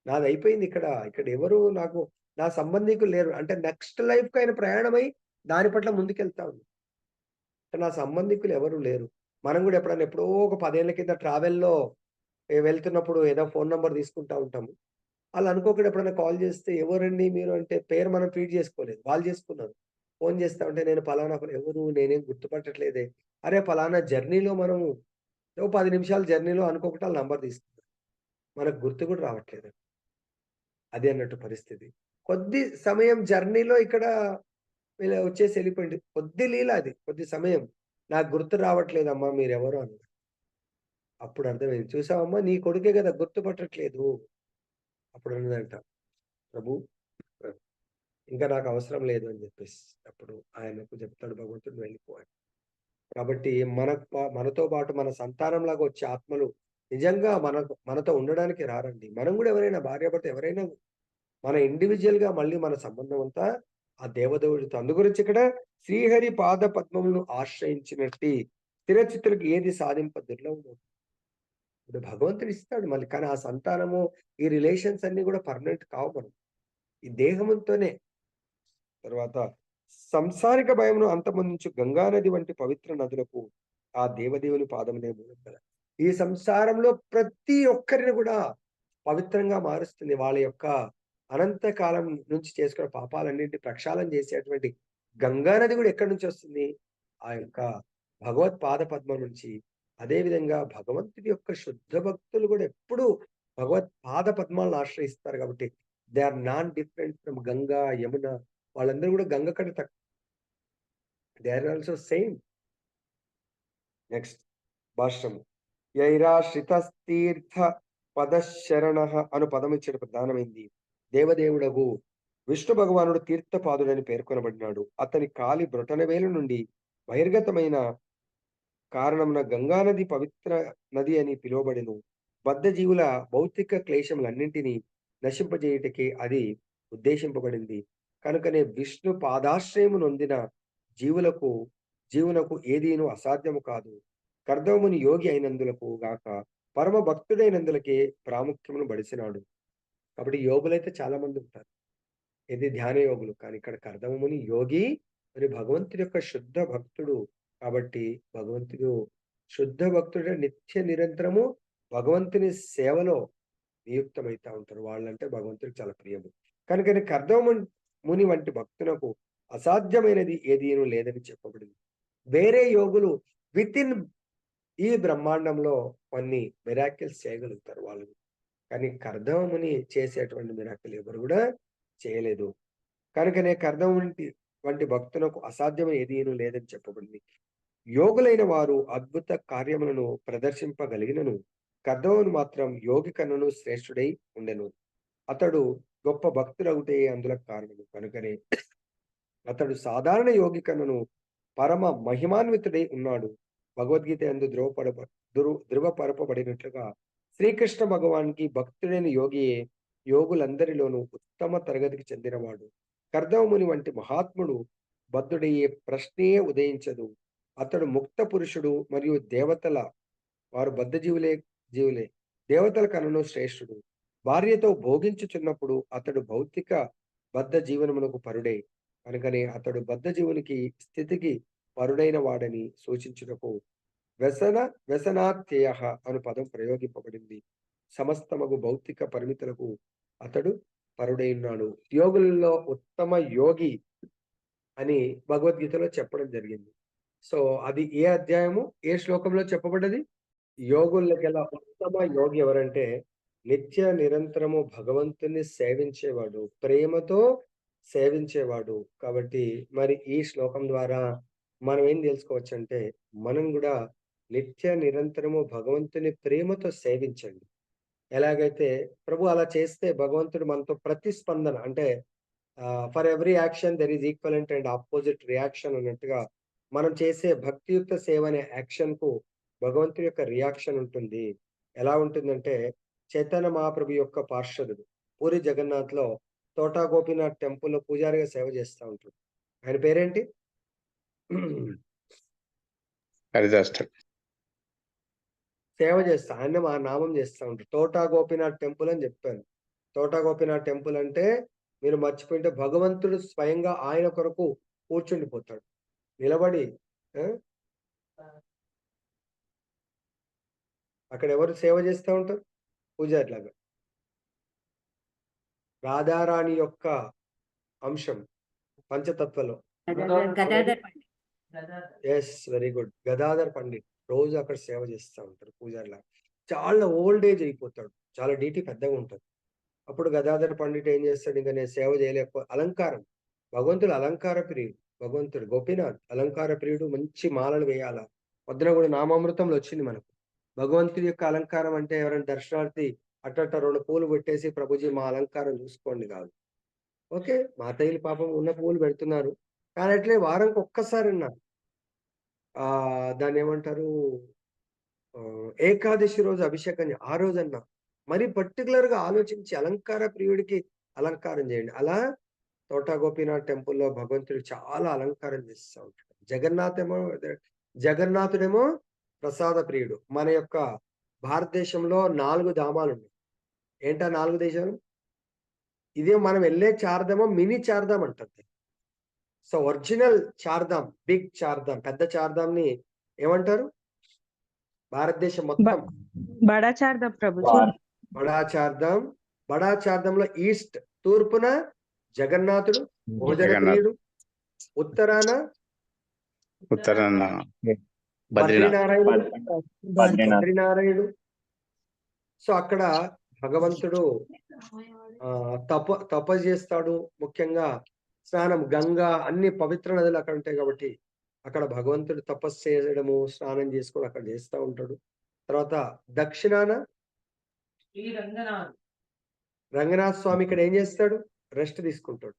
నాదయిపోయింది ఇక్కడ. ఇక్కడ ఎవరు నాకు నా సంబంధీకులు లేరు. అంటే నెక్స్ట్ లైఫ్‌కి ఆయన ప్రయాణమై దాని పట్ల ముందుకెళ్తా ఉంది. నా సంబంధికులు ఎవరు లేరు. మనం గూడా ఎప్పుడో ఒక 10 ఏళ్ల కింద ట్రావెల్‌లో వెళ్తున్నప్పుడు ఏదో ఫోను నంబర్ తీసుకుంటా ఉంటాము. ఆళ్ళు అనుకోకుండా ఎప్పుడైనా కాల్ చేస్తే, "ఎవరండి మీరు?" అంటే పేరు మనం ఫీడ్ చేసుకోలేదు. వాళ్ళు చేసుకున్నారు. ఫోను చేస్తా ఉంటే, "నేను పలానా ఎవరు? నేనేం గుర్తుపట్టట్లేదే." అరే! పలానా జర్నీలో మనము ఓ 10 నిమిషాల జర్నీలో అనుకోకుండా ఆళ్ళ నంబర్ తీసుకున్నారు. మనకు గుర్తు కూడా రావట్లేదు. అది అన్నట్టు పరిస్థితి. కొద్ది సమయం జర్నీలో ఇక్కడ వీళ్ళు వచ్చేసి ఎళ్ళిపోయిండు. కొద్ది లీల అది. కొద్ది సమయం. నాకు గుర్తు రావట్లేదమ్మా మీరెవరు అన్నారు. అప్పుడు అర్థమైంది. చూసావమ్మా నీ కొడుకే గదా! గుర్తుపట్టట్లేదు. అప్పుడు అన్నదంట, ప్రభు ఇంకా నాకు అవసరం లేదు అని జెప్పేసి. అప్పుడు ఆయనకు చెప్తాడు భగవంతుడు వెళ్ళిపో అని. కాబట్టి మనతో పాటు మన సంతానంలాగా వచ్చే ఆత్మలు నిజంగా మనతో ఉండడానికి రారండి. మనం గూడా ఎవరైనా భార్యాభర్త ఎవరైనా మన ఇండివిడ్యుయల్‌గా మళ్ళీ మన సంబంధం అంతా ఆ దేవదేవుడితో. అందుగురించి ఇక్కడ శ్రీహరి పాద పద్మములను ఆశ్రయించినట్టి స్థిరచిత్తులకు ఏది సాధింప దుర్లభము. ఇప్పుడు భగవంతుడు ఇస్తాడు మళ్ళీ. కానీ ఆ సంతానము, ఈ రిలేషన్స్ అన్నీ గూడా పర్మనెంట్ కావు మనం. ఈ దేహముతోనే. తర్వాత సంసారిక భయమును అంతమొందించు గంగానది వంటి పవిత్ర నదులకు ఆ దేవదేవుని పాదములే మూలం కదా! ఈ సంసారంలో ప్రతి ఒక్కరిని గూడా పవిత్రంగా మారుస్తుంది. వాళ్ళ యొక్క అనంత కాలం నుంచి చేసుకున్న పాపాలన్నిటిని ప్రక్షాళన చేసేటువంటి గంగా నది గూడా ఎక్కడి నుంచొస్తుంది? ఆ యొక్క భగవత్ పాద పద్మం నుంచి. అదే విధంగా భగవంతుడి యొక్క శుద్ధ భక్తులు గూడా ఎప్పుడూ భగవత్ పాద పద్మాలను ఆశ్రయిస్తారు గాబట్టి, they are not different from Ganga, Yamuna. వాళ్ళందరూ గూడా గంగ కంటే they are also same. Next భాష్యము. యైరాశ్రితస్తీర్థ పదశరణః అను పదమిచ్చట ప్రధానమైంది. దేవదేవుడగు విష్ణు భగవానుడు తీర్థపాదుడని పేర్కొనబడినాడు. అతని కాలి బ్రొటనవేలు నుండి బహిర్గతమైన కారణమున గంగానది పవిత్ర నది అని పిలువబడెను. బద్ధజీవుల భౌతిక క్లేశములన్నింటినీ నశింపజేయుటకే అది ఉద్దేశింపబడింది. కనుకనే విష్ణు పాదాశ్రయము నొందిన జీవులకు జీవునకు ఏదీను అసాధ్యము కాదు. కర్దముని యోగి అయినందులకు గాక పరమ భక్తుడైనందులకే ప్రాముఖ్యమును బడిసినాడు. కాబట్టి యోగులైతే చాలా మంది ఉంటారు. ఇది ధ్యాన యోగులు. కానీ ఇక్కడ కర్దమముని యోగి మరి భగవంతుడి యొక్క శుద్ధ భక్తుడు. కాబట్టి భగవంతుడు శుద్ధ భక్తుడే నిత్య నిరంతరము భగవంతుని సేవలో నియుక్తమైతా ఉంటారు. వాళ్ళంటే భగవంతుడికి చాలా ప్రియము. కనుకనే ముని వంటి భక్తునకు అసాధ్యమైనది ఏదీను లేదని చెప్పబడింది. వేరే యోగులు వితిన్ ఈ బ్రహ్మాండంలో కొన్ని మిరాకిల్స్ చేయగలుగుతారు వాళ్ళు. కానీ కర్దముని చేసేటువంటి మిరాకిల్ ఎవరు గూడా చేయలేదు. కనుకనే వంటి భక్తులకు అసాధ్యం ఏదీను లేదని చెప్పబడింది. యోగులైన వారు అద్భుత కార్యములను ప్రదర్శింపగలిగినను కర్దమును మాత్రం యోగి కన్నను శ్రేష్ఠుడై ఉండెను. అతడు గొప్ప భక్తుడగుటే అందులకు కారణము. కనుకనే అతడు సాధారణ యోగి కన్నను పరమ మహిమాన్వితుడై ఉన్నాడు. భగవద్గీత యందు ధృవపరపబడినట్లుగా శ్రీకృష్ణ భగవానికి భక్తుడైన యోగియే యోగులందరిలోనూ ఉత్తమ తరగతికి చెందినవాడు. కర్దమముని వంటి మహాత్ముడు బద్ధుడయ్యే ప్రశ్నయే ఉదయించదు. అతడు ముక్త పురుషుడు మరియు దేవతల వారు జీవులే. దేవతల కన్నను శ్రేష్ఠుడు. భార్యతో భోగించుచున్నప్పుడు అతడు భౌతిక బద్ధ జీవనమునకు పరుడే. కనుకనే అతడు బద్ధ జీవునికి స్థితికి పరుడైన వాడని సూచించుటకు వ్యసన వ్యసనాత్యయ అను పదం ప్రయోగింపబడింది. సమస్తమగు భౌతిక పరిమితులకు అతడు పరుడైనాడు. యోగులలో ఉత్తమ యోగి అని భగవద్గీతలో చెప్పడం జరిగింది. సో అది ఏ అధ్యాయము, ఏ శ్లోకంలో చెప్పబడ్డది? యోగులకెల్లా ఉత్తమ యోగి ఎవరంటే, నిత్య నిరంతరము భగవంతుని సేవించేవాడు. ప్రేమతో సేవించేవాడు. కాబట్టి మరి ఈ శ్లోకం ద్వారా మనం ఏం తెలుసుకోవచ్చంటే, మనం గూడా నిత్య నిరంతరము భగవంతుని ప్రేమతో సేవించండి. ఎలాగైతే ప్రభు అలా చేస్తే భగవంతుడు మనతో ప్రతిస్పందన అంటే for every action there is equivalent and opposite reaction అన్నట్టుగా మనం చేసే భక్తియుక్త సేవ అనే యాక్షన్‌కు భగవంతుడి యొక్క రియాక్షన్ ఉంటుంది. ఎలా ఉంటుందంటే చైతన్య మహాప్రభు యొక్క పార్షదుడు పూరి జగన్నాథ్‌లో తోటా గోపీనాథ్ టెంపుల్‌లో పూజారిగా సేవ చేస్తా ఉంటాడు. ఆయన పేరేంటి? హరిదాస్. సేవ చేస్తా. ఆయన్నే మా నామం చేస్తా ఉంటారు. తోటా గోపీనాథ్ టెంపుల్ అని చెప్పాను. తోటా గోపీనాథ్ టెంపుల్ అంటే మీరు మర్చిపోయింటే భగవంతుడు స్వయంగా ఆయన కొరకు కూర్చుండిపోతాడు. నిలబడి ఆ! అక్కడ ఎవరు సేవ చేస్తా ఉంటారు? పూజారిలాగా. రాధారాణి యొక్క అంశం పంచతత్వలో. Gadadhar Pandit. Yes. Very good. Gadadhar Pandit. రోజు అక్కడ సేవ చేస్తా ఉంటారు పూజారిలాగా. చాలా ఓల్డ్ ఏజ్ అయిపోతాడు. చాలా డీటీ పెద్దగా ఉంటది. అప్పుడు గదాధర్ పండిట్ ఏం చేస్తాడు ఇంక నేను సేవ అలంకారం. భగవంతుడు అలంకార ప్రియుడు. భగవంతుడు గోపీనాథ్ అలంకార ప్రియుడు. మంచి మాలలు వేయాల. పొద్దున కూడా నామామృతంలో వచ్చింది మనకు. భగవంతుడి యొక్క అలంకారం అంటే ఎవరైనా దర్శనార్థి అట్టట్ట 2 పూలు పెట్టేసి ప్రభుజీ మా అలంకారం చూసుకోండి కాదు. ఓకే. మాతయ్యలు పాపం ఉన్న పూలు పెడుతున్నారు. కానీ అట్లే వారానికి ఒక్కసారన్నా దాన్నేమంటారు ఏకాదశి రోజు అభిషేకం ఆ రోజన్నా మరి పర్టిక్యులర్‌గా ఆలోచించి అలంకార ప్రియుడికి అలంకారం చేయండి. అలా తోటా గోపీనాథ్ టెంపుల్‌లో భగవంతుడు చాలా అలంకారం చేస్తా ఉంటాడు. జగన్నాథుడేమో ప్రసాద ప్రియుడు. మన యొక్క భారతదేశంలో 4 ధామాలున్నాయి. ఏంటా 4 దేశాలు? ఇదే మనం వెళ్ళే చార్ధామం మినీ చార్ధాం అంటారు. So, original Chardham, big Chardham, పెద్ద చార్ధాంని ఏమంటారు? భారతదేశం మొత్తం బడా చార్ధాం ప్రభుజీ. బడా చార్ధాం. బడా చార్ధాంలో ఈస్ట్ తూర్పున జగన్నాథుడు భోజన జగన్నాథ్. ప్రియుడు, ఉత్తరాన ఉత్తరాన బద్రీనాథ్. బద్రీనారాయణుడు. సో, అక్కడ భగవంతుడు తపస్సు చేస్తాడు. ముఖ్యంగా స్నానం గంగా అన్ని పవిత్ర నదులు అక్కడ ఉంటాయి కాబట్టి అక్కడ భగవంతుడు తపస్సు చేయడము, స్నానం చేసుకోవడం అక్కడ చేస్తూ ఉంటాడు. తర్వాత దక్షిణాన రంగనాథ స్వామి ఇక్కడ ఏం చేస్తాడు? రెస్ట్ తీసుకుంటాడు.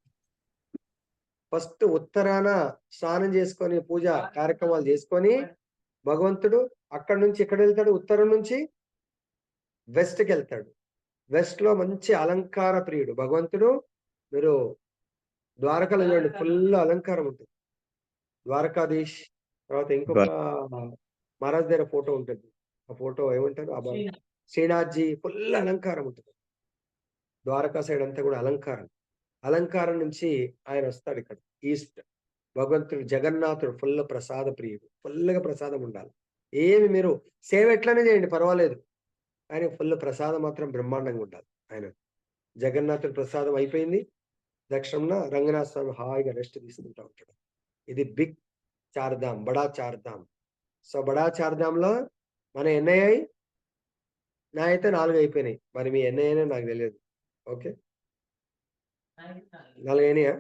ఫస్ట్ ఉత్తరాన స్నానం చేసుకొని పూజ కార్యక్రమాలు చేసుకొని భగవంతుడు అక్కడ నుంచి ఎక్కడ వెళ్తాడు? ఉత్తరం నుంచి వెస్ట్కి వెళ్తాడు. వెస్ట్ లో మంచి అలంకార ప్రియుడు భగవంతుడు. మీరు ద్వారకలో చూడండి, ఫుల్ అలంకారం ఉంటుంది. ద్వారకాధీష్. తర్వాత ఇంకొక మహారాజ్ దగ్గర ఫోటో ఉంటుంది. ఆ ఫోటో ఏమంటారు? శ్రీనాథ్జీ. ఫుల్ అలంకారం ఉంటుంది. ద్వారకా సైడ్ అంతా కూడా అలంకారం. అలంకారం నుంచి ఆయన వస్తాడు ఇక్కడ ఈస్ట్. భగవంతుడు జగన్నాథుడు ఫుల్ ప్రసాద ప్రియుడు. ఫుల్గా ప్రసాదం ఉండాలి. ఏమి మీరు సేవ ఎట్లనే చేయండి పర్వాలేదు, కానీ ఫుల్ ప్రసాదం మాత్రం బ్రహ్మాండంగా ఉండాలి. ఆయన జగన్నాథుడి ప్రసాదం అయిపోయింది. దక్షిణంన రంగనాథ స్వామి హాయిగా రెస్ట్ తీసుకుంటా ఉంటాడు. ఇది బిగ్ చార్ధాం, బడా చార్ధాం. సో, బడా చార్ధాంలో మన ఎన్ని అయ్యాయి? నా అయితే 4 అయిపోయినాయి. మరి మీ ఎన్ని అయినా నాకు తెలియదు. ఓకే, 4 అయినాయా?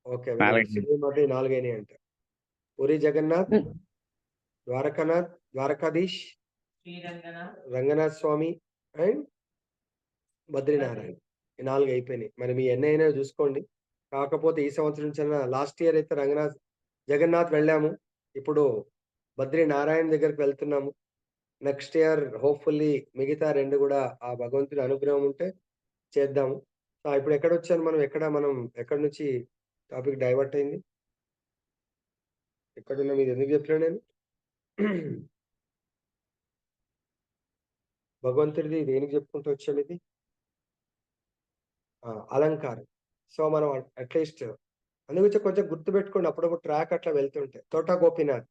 ఓకే, 4 అయినాయి అంట. పూరి జగన్నాథ్, ద్వారకానాథ్, ద్వారకాధీష్, రంగనాథ్ స్వామి అండ్ బద్రీనారాయణ. ఈ 4 అయిపోయినాయి. మరి మీ ఎన్ని అయినా చూసుకోండి. కాకపోతే ఈ సంవత్సరం నుంచి లాస్ట్ ఇయర్ అయితే జగన్నాథ్ వెళ్ళాము. ఇప్పుడు బద్రీనారాయణ దగ్గరికి వెళ్తున్నాము. నెక్స్ట్ ఇయర్ హోప్ఫుల్లీ మిగతా 2 కూడా ఆ భగవంతుడి అనుగ్రహం ఉంటే చేద్దాము. ఇప్పుడు ఎక్కడొచ్చాను మనం? ఎక్కడి నుంచి టాపిక్ డైవర్ట్ అయింది? ఎక్కడున్నా మీరు ఎందుకు చెప్పినా నేను? భగవంతుడిది దేనికి చెప్పుకుంటూ వచ్చాము? ఇది అలంకారం. సో, మనం అట్లీస్ట్ అందుగురించి కొంచెం గుర్తుపెట్టుకోండి. అప్పుడప్పుడు ట్రాక్ అట్లా వెళ్తుంటే తోటా గోపీనాథ్.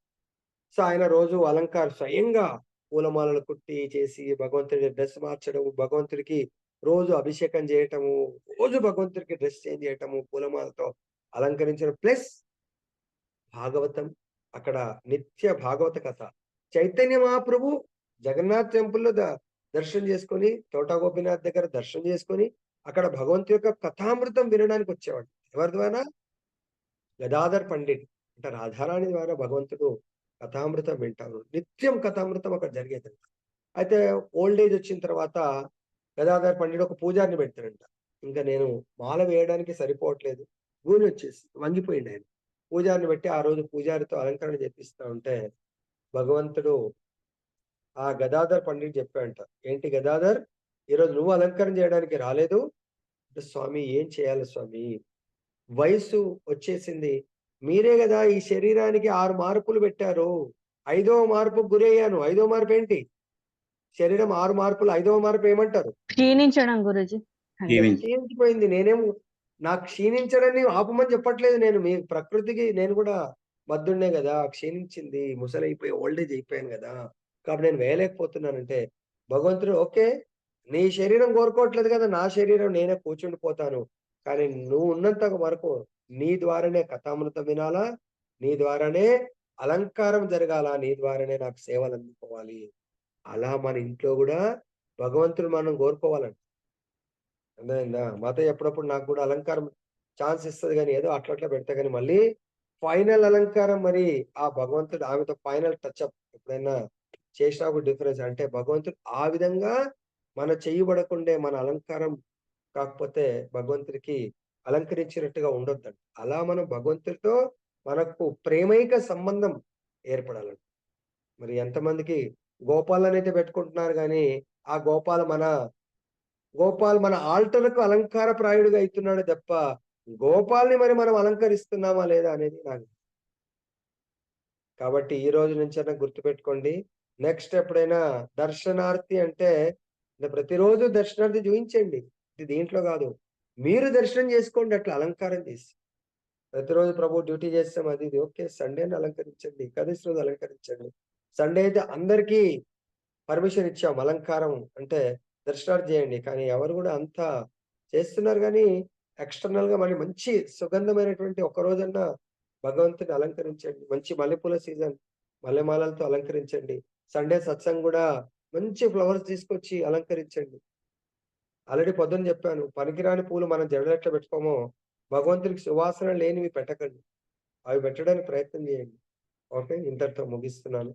సో, ఆయన రోజు అలంకారం స్వయంగా పూలమాలలు కుట్టి చేసి భగవంతుడి డ్రెస్ మార్చడం, భగవంతుడికి రోజు అభిషేకం చేయటము, రోజు భగవంతుడికి డ్రెస్ చేంజ్ చేయటము, పూలమాలతో అలంకరించడం. ప్లస్ భాగవతం, అక్కడ నిత్య భాగవత కథ. చైతన్య మహాప్రభు జగన్నాథ్ టెంపుల్లో దర్శనం చేసుకొని, తోటా గోపీనాథ్ దగ్గర దర్శనం చేసుకొని అక్కడ భగవంతు యొక్క కథామృతం వినడానికి వచ్చేవాడు. ఎవరి ద్వారా? గదాధర్ పండిట్ అంటే రాధారాణి ద్వారా భగవంతుడు కథామృతం వింటారు. నిత్యం కథామృతం అక్కడ జరిగేది. అయితే ఓల్డ్ ఏజ్ వచ్చిన తర్వాత గదాధర్ పండిట్ ఒక పూజారిని పెడతాడంట. ఇంకా నేను మాల వేయడానికి సరిపోవట్లేదు, గూని వచ్చేసి వంగిపోయింది ఆయన. పూజారిని పెట్టి ఆ రోజు పూజారితో అలంకరణ చేపిస్తా ఉంటే భగవంతుడు ఆ గదాధర్ పండిట్ చెప్పాడంట, ఏంటి గదాధర్, ఈరోజు నువ్వు అలంకరణ చేయడానికి రాలేదు? స్వామి ఏం చేయాలి స్వామి, వయసు వచ్చేసింది, మీరే కదా ఈ శరీరానికి 6 మార్పులు పెట్టారు, 5వ మార్పుకు గురయ్యాను. 5వ మార్పు ఏంటి? శరీరం 6 మార్పులు, 5వ మార్పు ఏమంటారు? క్షీణించడం గురుజీ. క్షీణించిపోయింది. నాకు క్షీణించడాన్ని ఆపమని చెప్పట్లేదు నేను. మీ ప్రకృతికి నేను కూడా బద్ధుడినే కదా, క్షీణించింది, ముసలైపోయి ఓల్డ్ ఏజ్ అయిపోయాను కదా, కాబట్టి నేను వేయలేకపోతున్నానంటే భగవంతుడు ఓకే, నీ శరీరం కోరుకోవట్లేదు కదా, నా శరీరం నేనే కూర్చుండిపోతాను, కానీ నువ్వు ఉన్నంత వరకు నీ ద్వారానే కథామృతం వినాలా, నీ ద్వారానే అలంకారం జరగాల, నీ ద్వారానే నాకు సేవలు అందుకోవాలి. అలా మన ఇంట్లో కూడా భగవంతుడు మనం కోరుకోవాలంట. అర్థమైందా? మాతయ్య ఎప్పుడప్పుడు నాకు కూడా అలంకారం ఛాన్స్ ఇస్తుంది, కానీ ఏదో అట్లా పెడతా, కానీ మళ్ళీ ఫైనల్ అలంకారం మరి ఆ భగవంతుడు ఆమెతో ఫైనల్ టచ్అప్ ఎప్పుడైనా చేసినా ఒక డిఫరెన్స్. అంటే భగవంతుడు ఆ విధంగా మన చెయ్యి మన అలంకారం కాకపోతే భగవంతుడికి అలంకరించినట్టుగా ఉండొద్దంట. అలా మనం భగవంతుడితో మనకు ప్రేమైక సంబంధం ఏర్పడాలంట. మరి ఎంతమందికి గోపాలనైతే పెట్టుకుంటున్నారు గానీ, ఆ గోపాల్ మన ఆల్టర్‌కు అలంకారప్రాయుడుగా అయితున్నాడే తప్ప, గోపాల్‌ని మరి మనం అలంకరిస్తున్నామా లేదా అనేది నాకు కాబట్టి ఈ రోజు నుంచైనా గుర్తుపెట్టుకోండి. నెక్స్ట్ ఎప్పుడైనా దర్శనార్థి అంటే ప్రతిరోజు దర్శనార్థి చూయించండి. ఇది దీంట్లో గాదు. మీరు దర్శనం చేసుకోండి అట్లా అలంకారం చేసి. ప్రతిరోజు ప్రభు డ్యూటీ చేస్తాం అది ఇది. ఓకే. సండేని అలంకరించండి. ఏకాదశి రోజు అలంకరించండి. సండే అయితే అందరికీ పర్మిషన్ ఇచ్చాం. అలంకారం అంటే దర్శనార్థి చేయండి. కానీ ఎవరు గూడా అంతా చేస్తున్నారు గానీ, ఎక్స్‌టర్నల్‌గా మరి మంచి సుగంధమైనటువంటి ఒక్క రోజన్నా భగవంతుని అలంకరించండి. మంచి మల్లెపూల సీజన్. మల్లెమాలలతో అలంకరించండి. సండే సత్సంగ్ గూడా మంచి ఫ్లవర్స్ తీసుకొచ్చి అలంకరించండి. ఆల్రెడీ పొద్దున జెప్పాను. పనికిరాని పూలు మనం జడలో ఎట్లా పెట్టుకోమో, భగవంతునికి సువాసన లేనివి పెట్టకండి. అవి పెట్టడానికి ప్రయత్నం జేయండి. ఓకే. ఇంతటితో ముగిస్తున్నాను.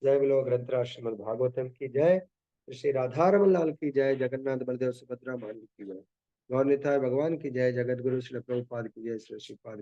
जय बोलो ग्रंथराज श्रीमद् भागवतम की जय। श्री राधारमण लाल की जय। जगन्नाथ बलदेव सुभद्रा मान की जय। गौर निताय भगवान की जय। जगत गुरु श्री प्रभुपाद की जय। श्री श्रीपाद